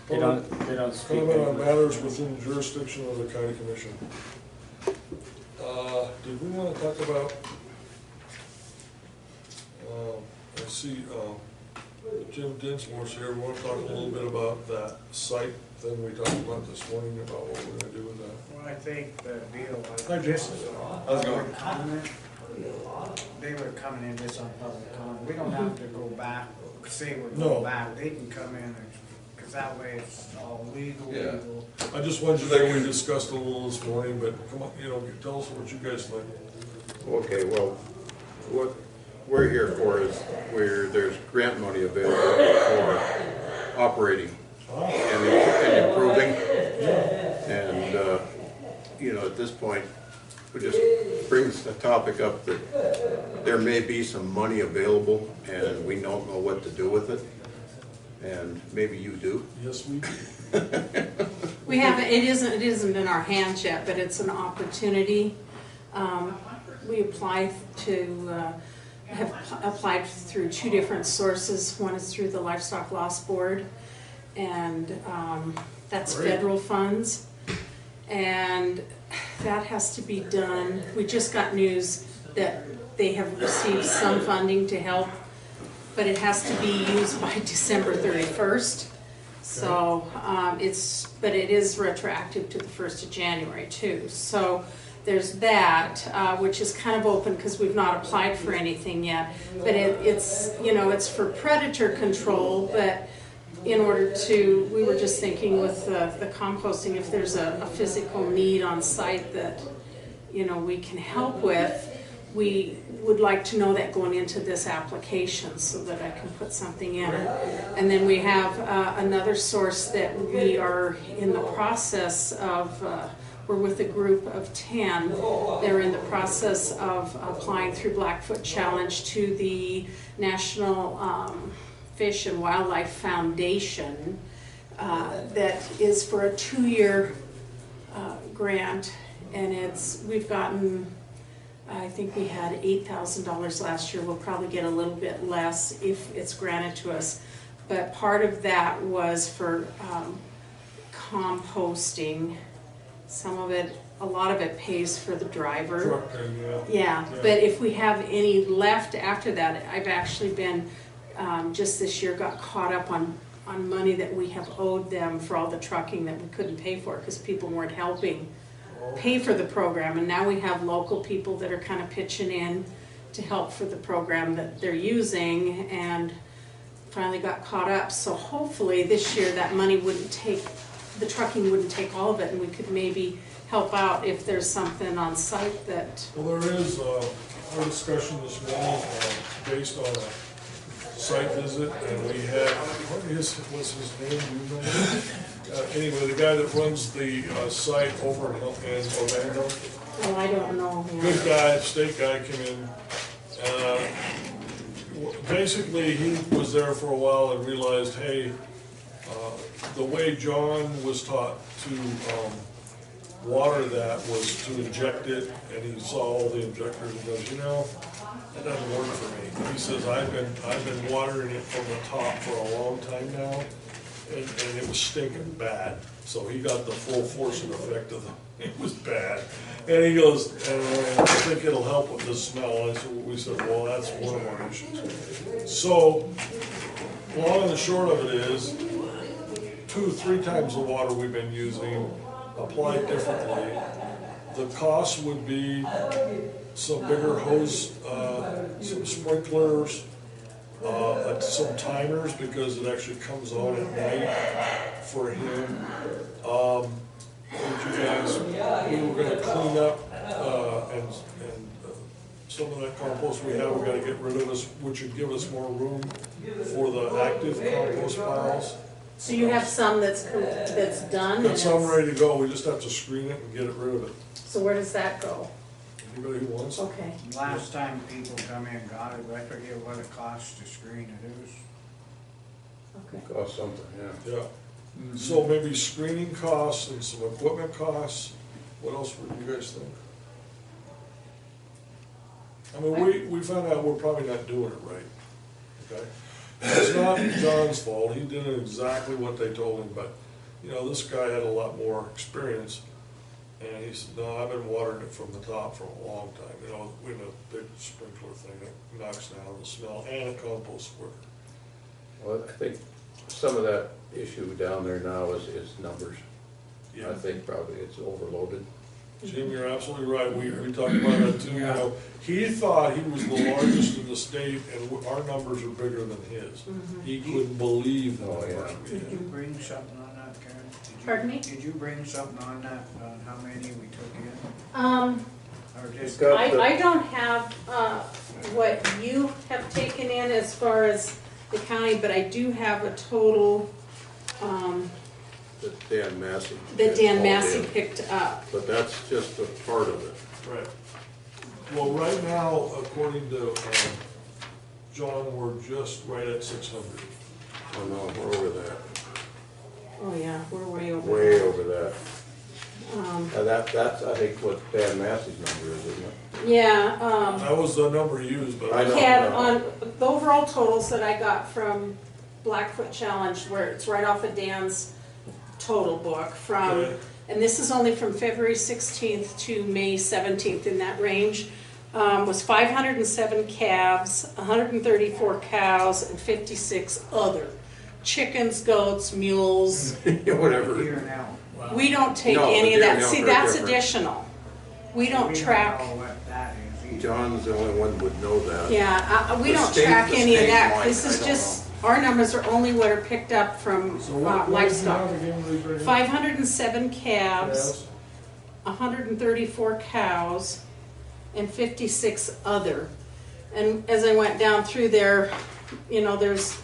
They don't speak. comment on matters within jurisdiction of the county commission. Did we wanna talk about, I see, Jim Dinsmore's here, we wanna talk a little bit about that site thing we talked about this morning, about what we're gonna do with that. Well, I think the deal Hi, was, Jim. this is How's it going? public comment. They were coming in just on public comment. We don't have to go back, say we're No. going back. They can come in, because that way it's all legal. Yeah. I just wanted you to know we discussed a little this morning, but come on, tell us what you guys think. Okay, well, what we're here for is where there's grant money available for operating and improving. And, at this point, it just brings the topic up that there may be some money available and we don't know what to do with it. And maybe you do. Yes, we do. We haven't, it isn't in our hands yet, but it's an opportunity. We applied have applied through two different sources. One is through the Livestock Loss Board, and that's Great. federal funds. And that has to be done. We just got news that they have received some funding to help, but it has to be used by December 31st. So but it is retroactive to the 1st of January too. So there's that, which is kind of open because we've not applied for anything yet. But it's for predator control, but in order to, we were just thinking with the composting, if there's a physical need on site that, we can help with, we would like to know that going into this application so that I can put something in it. And then we have another source that we are in the process of, we're with a group of 10. They're in the process of applying through Blackfoot Challenge to the National Fish and Wildlife Foundation that is for a 2-year grant, and we've gotten, I think we had $8,000 last year. We'll probably get a little bit less if it's granted to us, but part of that was for composting. Some of it, a lot of it pays for the driver. Trucking, Yeah, but if we have any left after that, I've actually been, just this year, got caught up on money that we have owed them for all the trucking that we couldn't pay for because people weren't helping pay for the program. And now we have local people that are kind of pitching in to help for the program that they're using, and finally got caught up. So hopefully this year that money the trucking wouldn't take all of it, and we could maybe help out if there's something on site that. Well, there is our discussion this morning based on a site visit, and we had, what's his name, do you know? Anyway, the guy that runs the site over in Orlando, Oh, I don't know. Yeah. good guy, state guy, came in. Basically, he was there for a while and realized, hey, the way John was taught to water that was to inject it, and he saw all the injectors and goes, you know, that doesn't work for me. He says, I've been watering it from the top for a long time now, and it was stinking bad. So he got the full force and effect of it was bad. And he goes, I think it'll help with the smell. And so we said, well, that's one of our issues. So, long and the short of it is, 2-3 times the water we've been using, applied differently. The cost would be some bigger hose, some sprinklers, some timers, because it actually comes on at night for him. You guys, we were gonna clean up, and some of that compost we have, we gotta get rid of us, which would give us more room for the active compost piles. So you have some that's done? Got and some it's- ready to go, we just have to screen it and get it rid of it. So where does that go? Anybody who wants it? Okay. Last time people come in and got it, I forget what it cost to screen it. It was, Okay. Cost something, yeah. Yeah. So maybe screening costs and some equipment costs. What else would you guys think? I mean, we found out we're probably not doing it right, okay? It's not John's fault, he did exactly what they told him, but, you know, this guy had a lot more experience. And he said, no, I've been watering it from the top for a long time, you know, in a big sprinkler thing that knocks down the smell, and it composts quicker. Well, I think some of that issue down there now is numbers. Yeah. I think probably it's overloaded. Jim, you're absolutely right, we talked about that too, you know, he thought he was the largest in the state, and our numbers are bigger than his. He couldn't believe the numbers we did you had. bring something on that, Karen? Pardon me? Did you bring something on that, on how many we took in? Or just? Got the- I don't have, what you have taken in as far as the county, but I do have a total, That Dan Massey. that Dan hauled Massey in. picked up. But that's just a part of it. Right. Well, right now, according to, John, we're just right at 600. Oh no, we're over that, Oh, yeah, we're way over. way that. over that. And that's, I think, what Dan Massey's number is, isn't it? Yeah, That was the number used, but. I know. Kev, on the overall totals that I got from Blackfoot Challenge, where it's right off of Dan's total book from, Okay. and this is only from February 16th to May 17th in that range, was 507 calves, 134 cows, and 56 other chickens, goats, mules. Yeah, whatever. Here now. We don't take No, any of the deer that. and See, elk are that's different. additional. We don't We track. know what that is either. John's the only one would know that. Yeah, we The don't state- track the any of state that. might, This I is don't just, our numbers are only what are picked up from So what is the livestock. amount again, Lee, Brady? 507 calves, Calves? 134 cows, and 56 other. And as I went down through there, you know, there's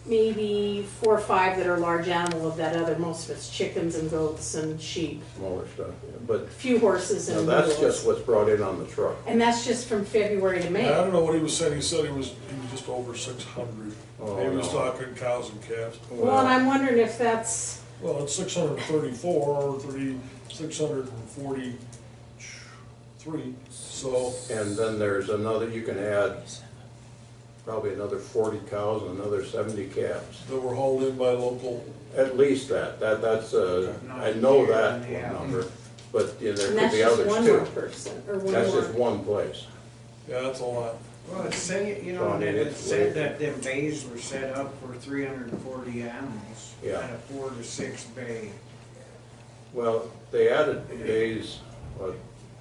maybe 4 or 5 that are large animal of that other. Most of it's chickens and goats and sheep. Smaller stuff, yeah. But A few horses now and that's mules. just what's brought in on the truck. And that's just from February to I May. don't know what he was saying, he said he was just over 600. Oh, He was no. talking cows and calves. Well, and I'm wondering if that's, Well, it's 634, 643, so, And then there's another, you can add probably another 40 cows and another 70 calves. that were hauled in by local, At least that's, I know that one number, but yeah, there and could that's be just others one more too. person, or one That's more. just one place. yeah, that's a lot. Well, it said, you So, know, I mean, it it's said way- that them bays were set up for 340 animals. Yeah. At a 4 to 6 bay. Well, they added days, what,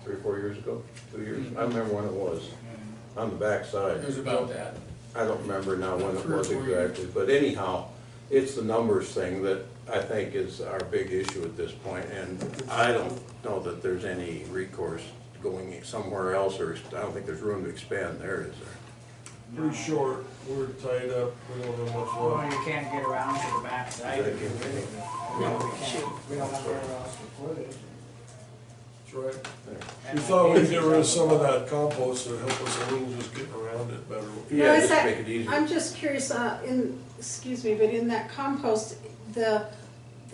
3 or 4 years ago? 2 years? I remember when it was, on the backside. It was about that. I don't remember now when it 3 or was 4 years. exactly, but anyhow, it's the numbers thing that I think is our big issue at this point, and I don't know that there's any recourse going somewhere else, or I don't think there's room to expand there, is there? Pretty short, we're tied up, we don't have much Well, left. you can't get around to the backside to get rid of it. No, We don't have where else to put it. That's right. There. We thought we'd get rid of some of that compost to help us a little, just getting around it better. Yeah, is just that- make it easier. I'm just curious, excuse me, but in that compost, the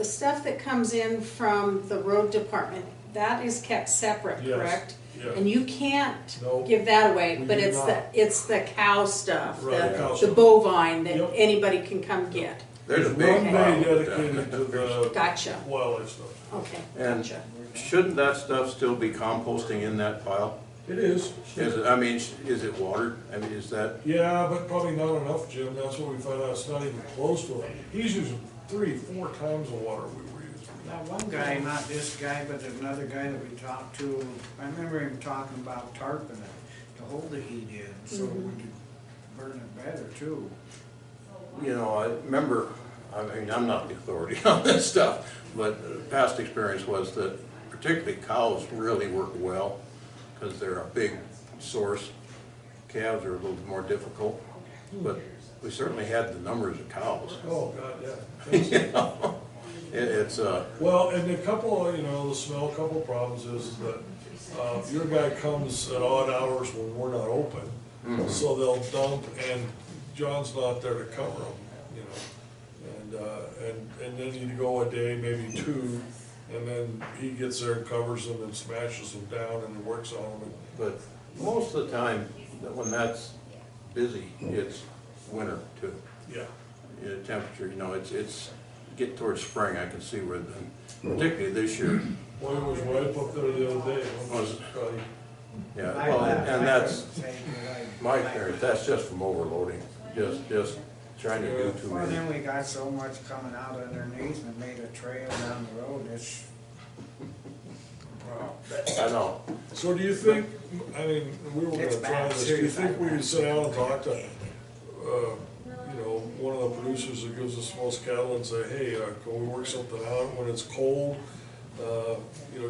stuff that comes in from the road department, that is kept separate, Yes, correct? yeah. And you can't No. give that away, We but do not. it's the cow stuff, Right, cow the stuff. bovine that Yep. anybody can come get. There's a One big day pile of dedicated to the Gotcha, wildlife stuff. okay, And gotcha. shouldn't that stuff still be composting in that pile? It is. Is it, I mean, is it watered? I mean, is that, Yeah, but probably not enough, Jim. That's what we found out. It's not even close to it. He's using 3-4 times the water we were using. That one guy, not this guy, but another guy that we talked to, I remember him talking about tarping it to hold the heat in, so we could burn it better too. you know, I remember, I mean, I'm not the authority on this stuff, but past experience was that particularly cows really work well because they're a big source. Calves are a little more difficult, but we certainly had the numbers of cows. Oh, God, yeah. You know, it's, Well, and a couple, the smell, a couple of problems is that your guy comes at odd hours when we're not open, so they'll dump, and John's not there to cover them, and then you go a day, maybe two, and then he gets there and covers them and smashes them down and works on them. but most of the time, when that's busy, it's winter too. Yeah. Temperature, it's get towards spring, I can see where, particularly this year. Well, it was ripe up there the other day. Was it? Yeah, I well, laughed. and I that's, couldn't say it, my experience, that's just from overloading, just trying to do too Well, then many. we got so much coming out underneath and made a trail down the road, it's, well, I know, So do you think, I mean, we were It's gonna try bad, this, do you seriously. think we could sit down and talk to, one of the producers that gives us most cattle and say, hey, can we work something out when it's cold?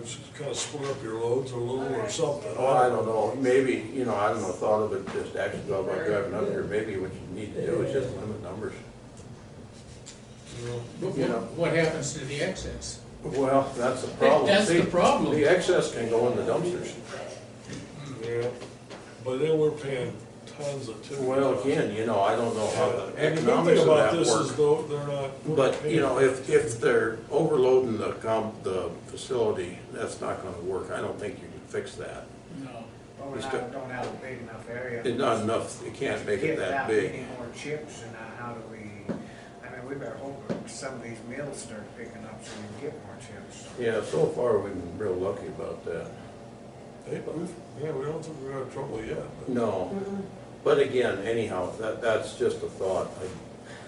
Just kind of split up your loads a little or something. oh, I don't know, maybe, I don't know, thought of it, just actually thought about driving up here, maybe what you need to do is just limit numbers. But You know. what happens to the excess? Well, that's the problem. That's the See, problem. The excess can go in the dumpsters. Yeah, but then we're paying tons of tip. Well, again, I don't know how the And the good economics thing of about that this is work. though, they're not. But, if they're overloading the facility, that's not gonna work. I don't think you can fix that. No. well, we It's don't have a big enough area. It's not enough, you can't make it Get that many big. more chips and how do we, we better hope that some of these mills start picking up so we can get more chips. Yeah, so far we've been real lucky about that. Hey, we don't think we're having trouble yet. but- No, but again, anyhow, that's just a thought.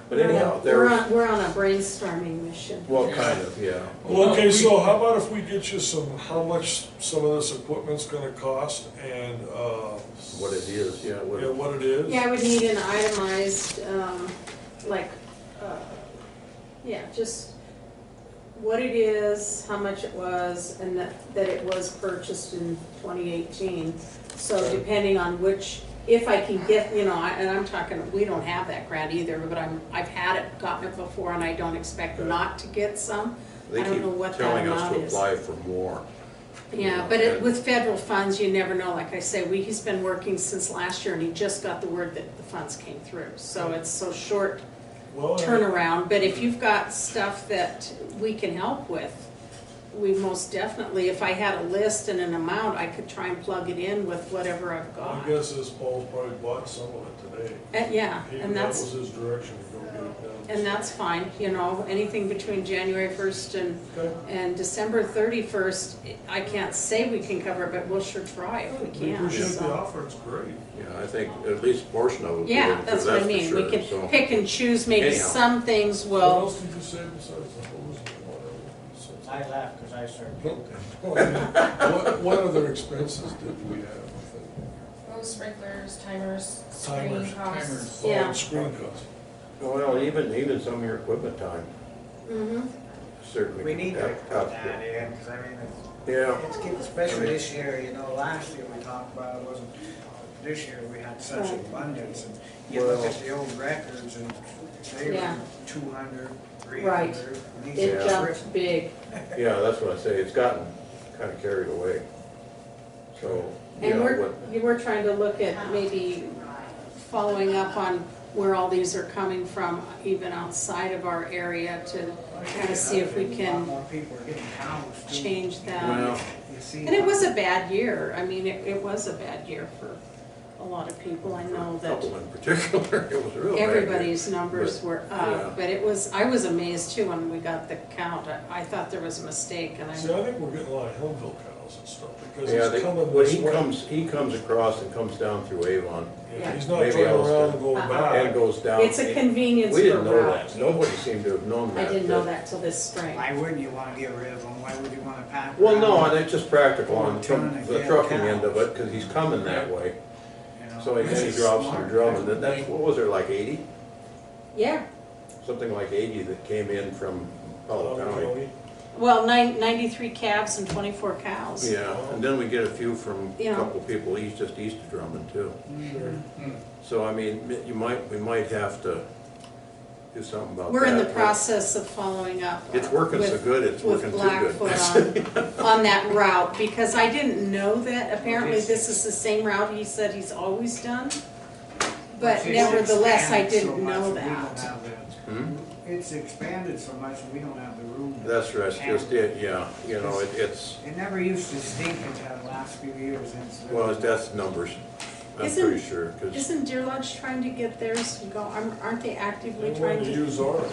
But We're anyhow, on- there's, we're on a brainstorming mission. well, kind of, yeah. Well, okay, so how about if we get you how much some of this equipment's gonna cost and, What it is, yeah, what it is? Yeah, I would need an itemized, just what it is, how much it was, and that it was purchased in 2018. So depending on which, if I can get, and I'm talking, we don't have that grant either, but I've gotten it before, and I don't expect not to get some. They I don't keep know what that telling us amount to is. apply for more. Yeah, but with federal funds, you never know. Like I say, he's been working since last year, and he just got the word that the funds came through. So it's so short Well, turnaround. But if you've got stuff that we can help with, we most definitely, if I had a list and an amount, I could try and plug it in with whatever I've My got. guess is Paul's probably bought some of it today. Yeah, That was his direction to go get it done. and that's fine, anything between January 1st Okay. and December 31st, I can't say we can cover it, but we'll sure try if we We can. appreciate the so. offer, it's great. Yeah, I think at least a portion of it. will Yeah, go that's through, what I for mean. sure, We can so. pick and choose, maybe Anyhow. some things What will, else did you say besides the hose and whatever? I laughed because I started puking. What other expenses did we have? Hose, sprinklers, timers, Timers. screen costs. Timers. Yeah. Oh, screen costs. Well, even some of your equipment time, certainly. We need to that- put that in, because Yeah, it's getting, especially this year, last year we talked about it wasn't, this year we had such abundance, and you look Well- at the old records and they were Yeah. 200, 300. Right. and these it are jumped big. yeah, that's what I say, it's gotten kind of carried away. So, And what, we're trying to look at maybe following up on where all these are coming from, even outside of our area, to kind of see if we A lot can more people are getting cows too. change that. Well, You see And it was a bad year. I mean, it was a bad year for a lot of people. I know a that couple in particular, it was a real bad year. everybody's numbers But, were yeah. up, but it was, I was amazed too when we got the count. I thought there was a mistake and See, I think we're getting a lot of Hillville cows and stuff, because Yeah, it's coming when this way. he comes across and comes down through Avon Yeah, he's not maybe turning around Elliston. and going Uh-uh. and back. goes down. it's a convenience We for didn't know route. that. Nobody seemed to have known I that. didn't know that till this spring. Why wouldn't you wanna get rid of them? Why would you wanna pack? Well, around, no, and it's just practical on Ton of the dead trucking cows. end of it, because he's coming that way. you know? So This then he is drops some smart. drum, and that's, what was there, like 80? Yeah, Something like 80 that came in from Palo County. well, 93 calves and 24 cows. Yeah, and then we get a few from a Yeah. couple people just east of Drummond too. Sure. So, I mean, we might have to do something about that. We're in the but process of following up. It's working so with- good, it's working With too good. Blackfoot on that route, because I didn't know that. Apparently, this is the same route he said he's always done. But It's nevertheless, I expanded so didn't much know we don't that. have the- Hmm? It's expanded so much, we don't have the room. to That's just handle it, yeah, you know, it's, It never used to stink until the last few years. well, that's numbers, I'm Isn't- pretty sure, 'cause- Isn't Deer Lodge trying to get theirs to go? Aren't they actively They trying wanted to to? use ours.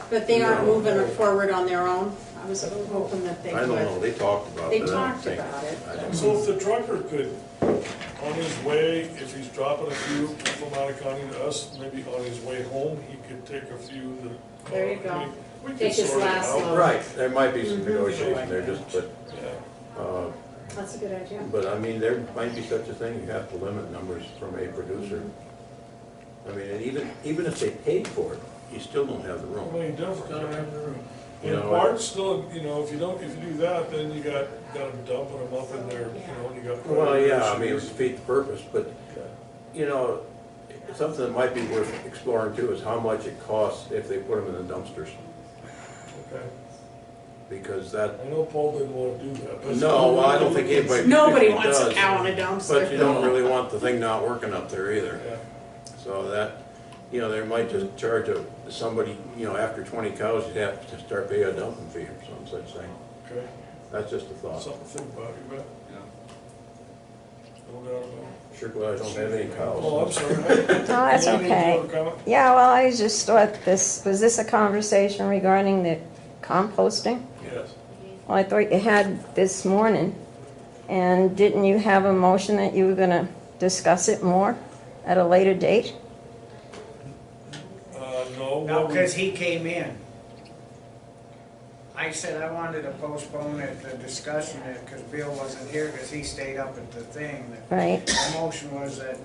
But they aren't No. moving it forward on their own? I was hoping that they I don't know, would. they talked about They it, I don't talked think. about it. I don't So know. if the trucker could, on his way, if he's dropping a few from out of county to us, maybe on his way home, he could take a few that. There you go. We could Take his sort it last out. load. Right, there might be some Mhm. negotiation there, just, but, Yeah. That's a good idea. but I mean, there might be such a thing, you have to limit numbers from a producer. I mean, and even if they paid for it, you still don't have the I room. mean, different. Gotta have the room. You And know, parts still, if you do that, then you got them dumping them up in there, and you got. Well, yeah, I mean, it would issues. defeat the purpose, but, you know, something that might be worth exploring too is how much it costs if they put them in the dumpsters, Okay. because that, I know Paul didn't wanna do that. but- no, well, I don't think anybody. Nobody particularly wants a does. cow in a dumpster. But you don't really want the thing not working up there either. Yeah. So that, they might just charge somebody, after 20 cows, you'd have to start paying a dumping fee or some such thing. Okay, That's just a thought. something to think about, you bet. No doubt about it. Sure glad I don't have any Oh, I'm cows. sorry. No, that's okay. Yeah, well, I just thought was this a conversation regarding the composting? Yes. Well, I thought you had this morning, and didn't you have a motion that you were gonna discuss it more at a later date? No. No, what we- because he came in. I said I wanted to postpone it, the discussion, because Bill wasn't here, because he stayed up at the thing. Right? The motion was that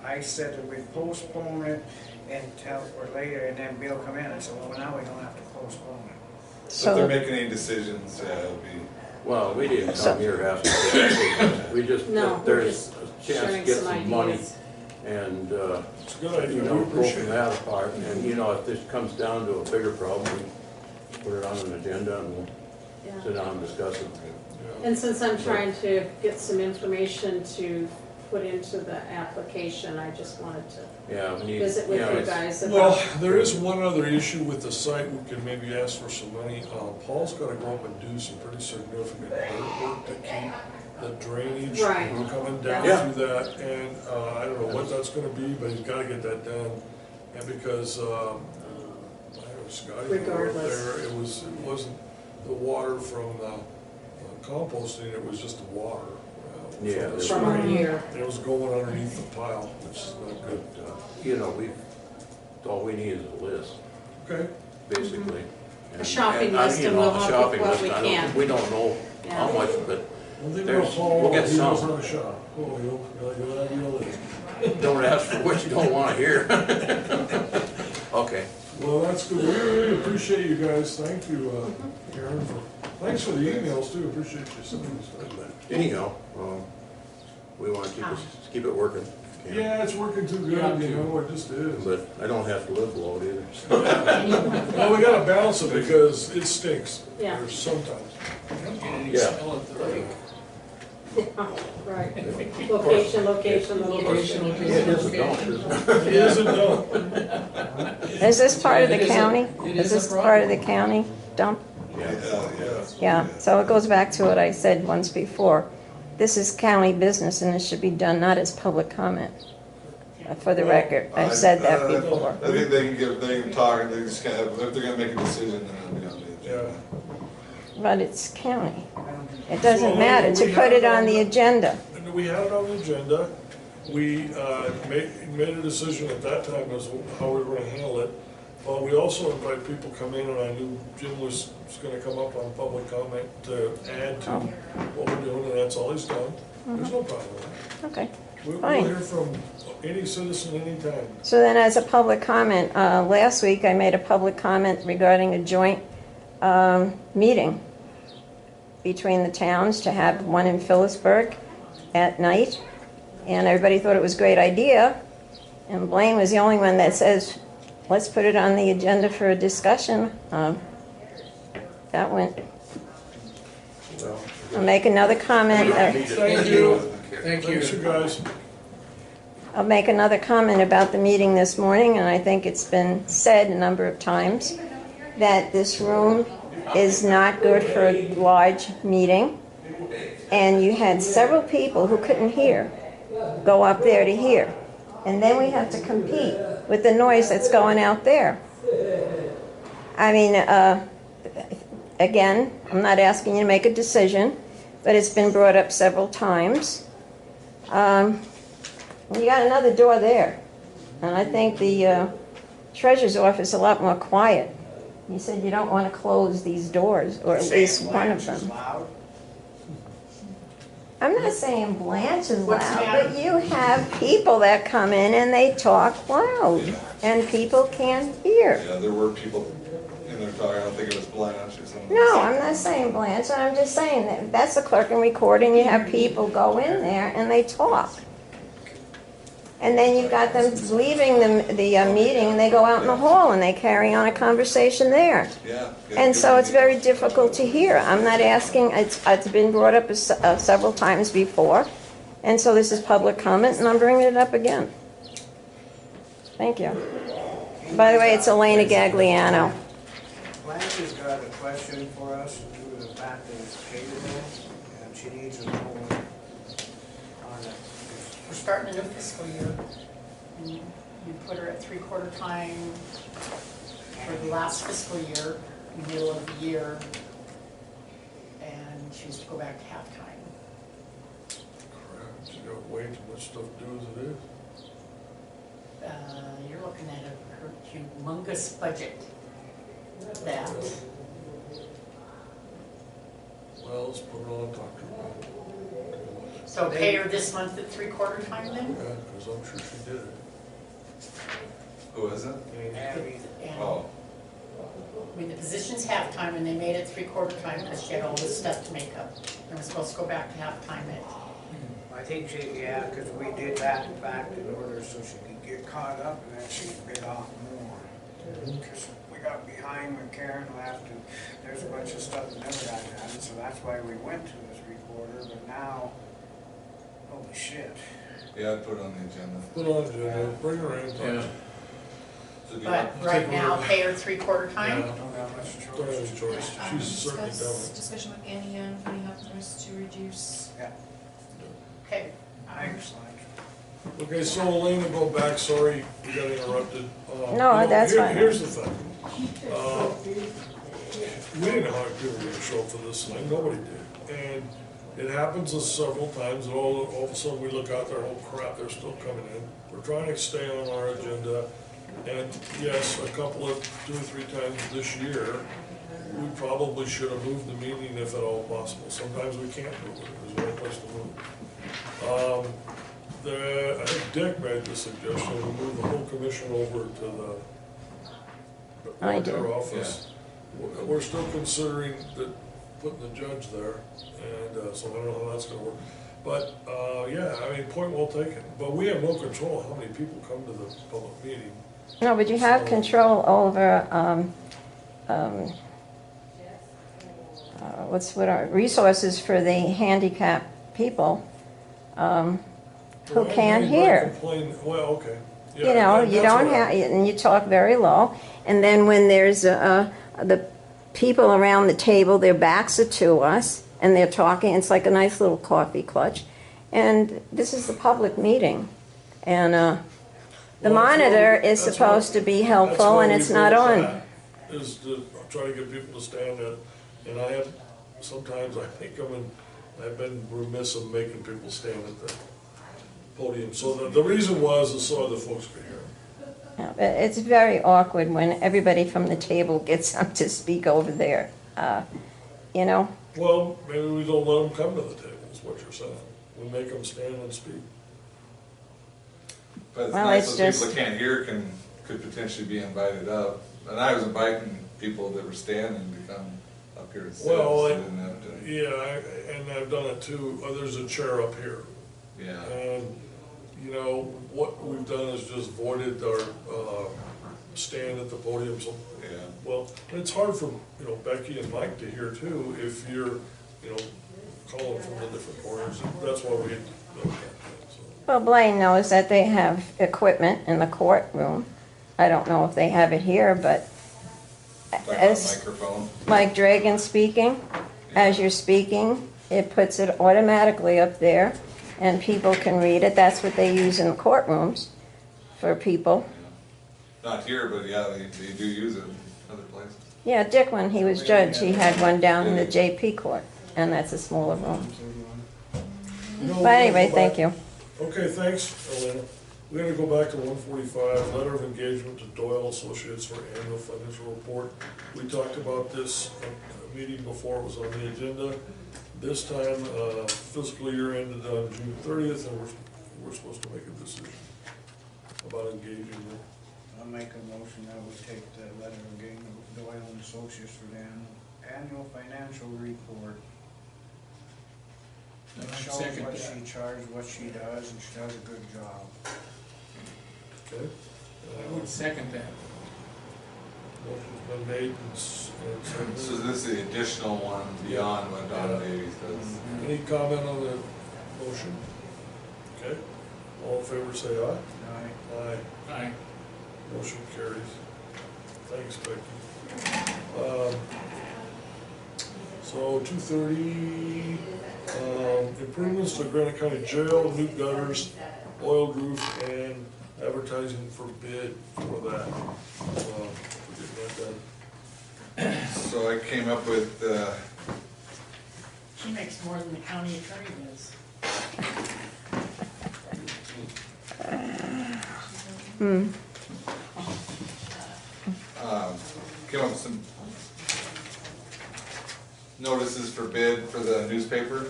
I said that we'd postpone it until, or later, and then Bill come in. I said, well, now we don't have to postpone it. So if they're So, making any decisions, it'll be, Well, we didn't come here asking. We just, No, if we're there's just a chance sharing to get some some money ideas. and, It's a good idea, we go appreciate from it. that apart. And, if this comes down to a bigger problem, we put it on an agenda and we'll Yeah. sit down and discuss it. And since I'm trying to get some information to put into the application, I just wanted to Yeah, we need, visit with you it's- guys Well, about. there is one other issue with the site, we can maybe ask for some money. Paul's gotta go up and do some pretty significant dirt work to keep the drainage Right. coming Yeah. down through that. And, I don't know what that's gonna be, but he's gotta get that done. And because, I don't know, Scotty, over Regardless. there, it wasn't the water from the composting, it was just the water. Yeah, the From our spring. year. It was going underneath the pile, which is not good. all we need is a list, Okay. basically. A shopping I- list, you and know, we'll the help shopping with what list, we I don't- can. We don't know how Yeah. much, but One thing There's- about Paul, we'll get he knows some. how to shop. Oh, you'll have your list. don't ask for what you don't wanna hear. Okay. Well, that's good. We really appreciate you guys. Thank you, Karen, thanks for the emails too. Appreciate you sending this stuff. Anyhow, we wanna keep it working. if we can. Yeah, it's working too good, it just is. But I don't have to live below it either. Well, we gotta balance it because it stinks. Yeah. There's sometimes. Don't get any Yeah. smell at the lake. Right. Location, location, Location, location. location, location. It isn't done. Is this part of the It is a- county? it Is is a this part of the problem. county dump? Yeah. Yeah, so it goes back to what I said once before. This is county business and it should be done not as public comment. For the record, I've said that before. I think they can talk, and they just kind of, if they're gonna make a decision, then it'll be on the agenda. Yeah. But it's county. It So, doesn't matter to we put it have on the agenda. And we had it on the agenda. We made a decision at that time as how we were gonna handle it. But we also invite people come in, and I knew Jim was gonna come up on public comment to add to what we're doing, and that's all he's done. There's no problem with that. Okay. We'll Fine. hear from any citizen anytime. So then as a public comment, last week I made a public comment regarding a joint meeting between the towns to have one in Phillipsburg at night. And everybody thought it was a great idea. And Blaine was the only one that says, let's put it on the agenda for a discussion. That went. I'll make another comment. Thank you. Thank you. Thanks, you guys. I'll make another comment about the meeting this morning, and I think it's been said a number of times that this room is not good for a large meeting. And you had several people who couldn't hear go up there to hear. And then we have to compete with the noise that's going out there. I mean, again, I'm not asking you to make a decision, but it's been brought up several times. You got another door there. And I think the treasurer's office is a lot more quiet. You said you don't want to close these doors, or at least one of them. I'm not saying Blanche is What's the loud, matter? but you have people that come in and they talk loud, and people can't hear. Yeah, there were people in there talking, I don't think it was Blanche or something. No, I'm not saying Blanche, I'm just saying that that's the clerk and recorder, and you have people go in there and they talk. And then you've got them leaving the meeting, and they go out in the hall and they carry on a conversation there. Yeah. And so it's very difficult to hear. I'm not asking, it's been brought up several times before, and so this is public comment, and I'm bringing it up again. Thank you. By the way, it's Elena Gagliano. Blanche has got a question for us due to the fact that it's payable, and she needs a know on it. We're starting a new fiscal year. You put her at 3/4 time for the last fiscal year, middle of the year, and she was to go back to halftime. Crap, she got way too much stuff to do as it is. You're looking at her humongous budget. That, Well, let's put her on, talk to her. so pay her this month at 3/4 time then? Yeah, because I'm sure she did it. Who is it? Abby, And, Oh, I mean, the position's halftime, and they made it 3/4 time because she had all this stuff to make up. And we're supposed to go back to halftime at, I think she, yeah, because we did that in fact in order so she could get caught up, and then she bit off more. Because we got behind when Karen left, and there's a bunch of stuff that never got done, so that's why we went to this recorder, but now, holy shit. yeah, I'd put it on the agenda. Put her on, Jenna, bring her in. Yeah. So do you but want- right now, pay her 3/4 time? Yeah. Don't have much Don't have choice. a choice. She's certainly done it. Discussion with Annie Young, County Health Nurse to reduce. Yeah, Okay. thanks, Blanche. Okay, so Elena, go back, sorry we got interrupted. No, You know, that's fine. Here's the thing. We didn't know how many people were gonna show up for this thing, nobody did. And it happens several times, and all of a sudden we look out there, oh crap, they're still coming in. We're trying to stay on our agenda, and yes, a couple of, 2 or 3 times this year, we probably should have moved the meeting if at all possible. Sometimes we can't move it, there's no place to move. I think Dick made the suggestion, we move the whole commission over to I did. their office. We're still considering that, putting the judge there, and so I don't know how that's gonna work. But, yeah, I mean, point well taken, but we have no control how many people come to the public meeting. No, but you have control over, what are resources for the handicapped people who Well, can't anybody hear. complain- Well, okay. Yeah, You know, and you that's don't what I- have, and you talk very low. And then when there's the people around the table, their backs are to us, and they're talking, it's like a nice little coffee clutch. And this is the public meeting. And the Well, that's monitor what we- is that's supposed what- to be that's helpful, why and we it's not built on. that, is to try to get people to stand up. And I have, sometimes I think I've been remiss of making people stand at the podium. So the reason was so other folks could hear. Yeah, but it's very awkward when everybody from the table gets up to speak over there, you know? Well, maybe we don't let them come to the table, is what you're saying. We make them stand and speak. But it's Well, nice it's those people just- that can't hear could potentially be invited up. And I was inviting people that were standing to come up here and sit. Well, so I- they didn't have to- Yeah, and I've done it too. There's a chair up here. Yeah. And, you know, what we've done is just voided our stand at the podium. So, Yeah. well, and it's hard for, you know, Becky and Mike to hear too, if you're, you know, calling from the different corners. That's why we built that. So. Well, Blaine knows that they have equipment in the courtroom. I don't know if they have it here, but Like on a as, microphone. like Dragon speaking, as you're speaking, it puts it automatically up there, and people can read it. That's what they use in the courtrooms for people. Not here, but yeah, they do use it in other places. Yeah, Dick, when he was judge, he had one down in the JP court, and that's a smaller room. You know, But anyway, we'll go thank back- you. Okay, thanks, Elena. We're gonna go back to 145, letter of engagement to Doyle Associates for annual financial report. We talked about this at a meeting before it was on the agenda. This time, fiscal year ended on June 30th, and we're supposed to make a decision about engaging them. I'll make a motion that we take the letter of engagement with Doyle and Associates for the annual financial report. It I shows second what that. she charged, what she does, and she does a good job. Okay? I would second that. Motion's been made and seconded. So this is the additional one beyond what Don Davies does. Any comment on the motion? Okay, all in favor say aye. Aye. Aye. Aye. Motion carries. Thanks, Becky. So 230, improvements to Granite County Jail, new gutters, oil roof, and advertising for bid for that. We're getting that done. So I came up with, She makes more than the county attorney does. came up with some notices for bid for the newspaper.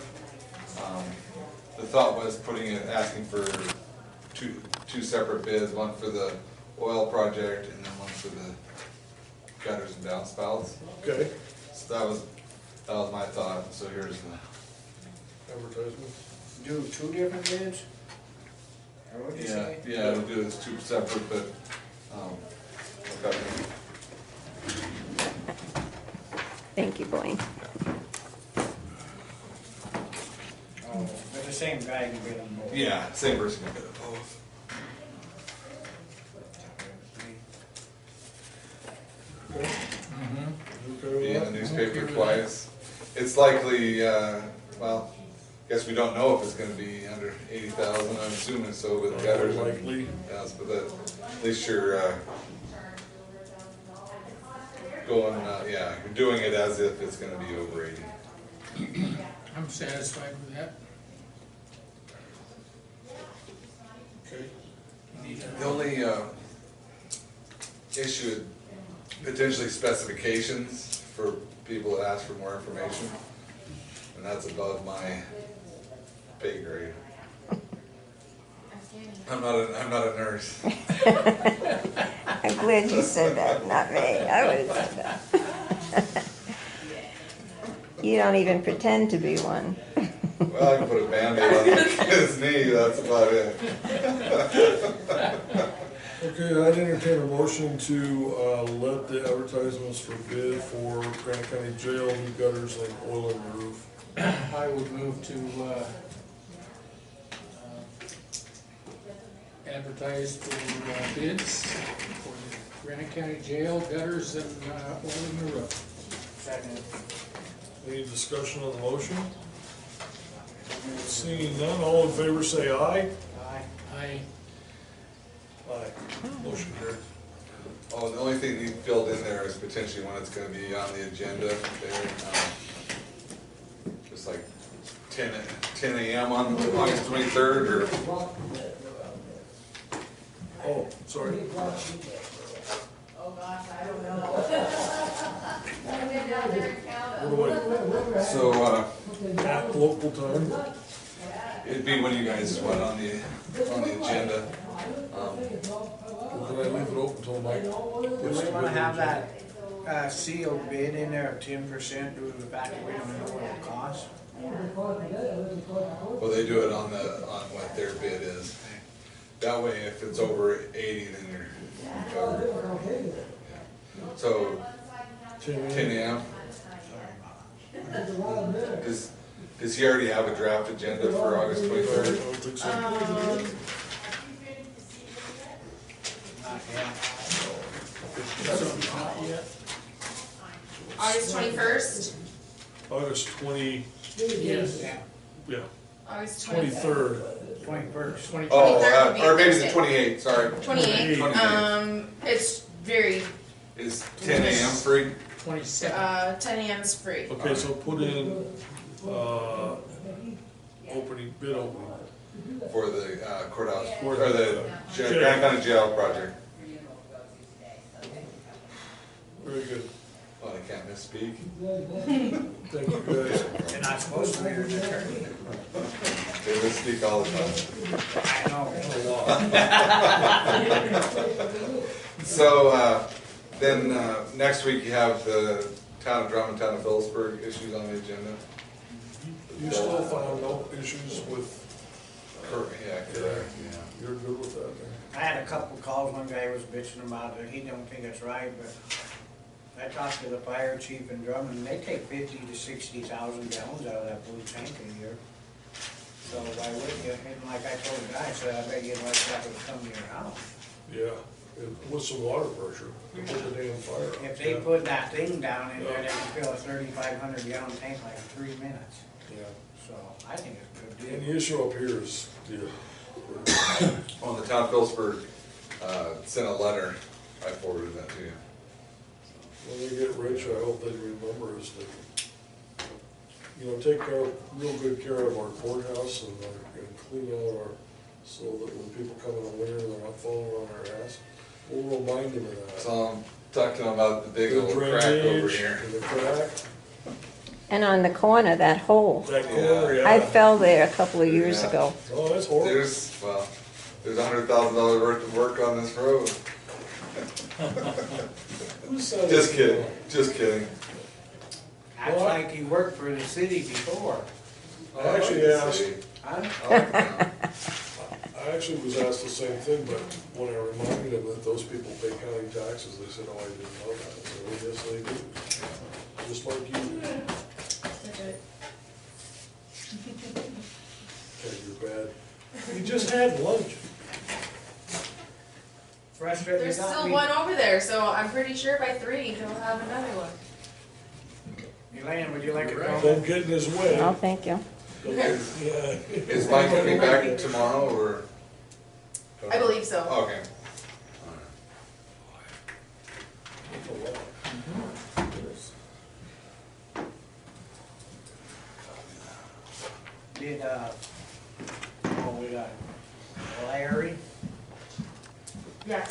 The thought was putting it, asking for two separate bids, one for the oil project and then one for the gutters and downspouts. Okay, So that was my thought, so here's the, advertisement. Do two different bids? Or what'd you say? yeah, we'll do this two separate, but, okay. Thank you, Blaine. Oh, but the same guy can bid them both. Yeah, same person can bid it both. Okay. Mm-hmm. Okay with Be in the that? newspaper Okay with twice. It's likely, well, guess we don't know if it's gonna be under 80,000, I'm assuming so with the gutters. and- Likely. Yes, but that, at least you're, going, yeah, you're doing it as if it's gonna be over 80. I'm satisfied with that. Okay. The only, issue, potentially specifications for people that ask for more information. And that's above my pay grade. I'm not a nurse. I'm glad you said that, not me. I would have said that. You don't even pretend to be one. Well, I can put a Band-Aid on his knee, that's about it. Okay, I'd entertain a motion to let the advertisements for bid for Granite County Jail, new gutters, and oil and roof I would move to, advertise for bids for the Granite County Jail, gutters, and oiling the roof. Second. Any discussion on the motion? Seeing none, all in favor say aye. Aye. Aye. Motion carried. Oh, the only thing you filled in there is potentially when it's gonna be on the agenda there. Just like 10 a.m. on August 23rd or, Oh, sorry. Oh gosh, I don't know. What so, do I, at local time? it'd be when you guys went on the agenda. Or can I leave it open till Mike? Do we wanna have that sealed bid in there of 10% due to the fact that we don't know what it costs? Well, they do it on what their bid is. That way, if it's over 80, then you're covered. So, 10 a.m. Does he already have a draft agenda for August 23rd? I don't think so. Not yet. Not yet. August 21st? August 20, Yes. yeah, August 23rd. 21st. 20. Oh, 23rd would be or maybe the Thursday. 28th, sorry. 28th. 28th. It's very, Is 10 a.m. free? 27. 10 a.m. is free. okay, so put in, bid opening. For the courthouse, For or the Granite County Jail project. Very good. Oh, I can't misspeak. Thank you, guys. You're not supposed to be an attorney. They misspeak all the time. I know. So, then, next week you have the town of Drummond, town of Phillipsburg issues on the agenda. You still found no issues with, Yeah, correct, yeah. you're good with that, then? I had a couple calls, one guy was bitching about it, he don't think it's right, but I talked to the fire chief in Drummond, and they take 50 to 60,000 gallons out of that blue tank a year. So why wouldn't you, and like I told the guy, I said, I bet you'd like that to come to your house. Yeah, with some water pressure, to put the damn fire out. If they put that thing down in there, they can fill a 3,500 gallon tank like 3 minutes, Yeah, so I think it's a good and deal. the issue up here is, yeah, On the town of Phillipsburg, sent a letter, I forwarded that to you. when they get rich, I hope they remember us to, take real good care of our courthouse and clean out our, so that when people come in the winter, they're not falling on our ass. We'll remind them of that. So I'm talking about the big The old crack over drainage here. and the crack, And on the corner, that hole. that corner, yeah. I fell there a couple of years Yeah. ago. Oh, that's horrible. There's $100,000 worth of work on this road. Who said Just it? kidding, just kidding. Acts like you worked for the city before. I actually asked, Huh? I actually was asked the same thing, but when I reminded them that those people pay county taxes, they said, oh, I didn't know that. I said, well, yes, they do. Just like you do. Okay, you're bad. You just had lunch. Frustrated. There's got still me. one over there, so I'm pretty sure by 3 he'll have another one. Elaine, would you like a Right. call? Don't get in his way. Oh, thank you. Yeah. Is Mike coming back tomorrow, or? I believe so. Okay. Did, we got Larry? Yes.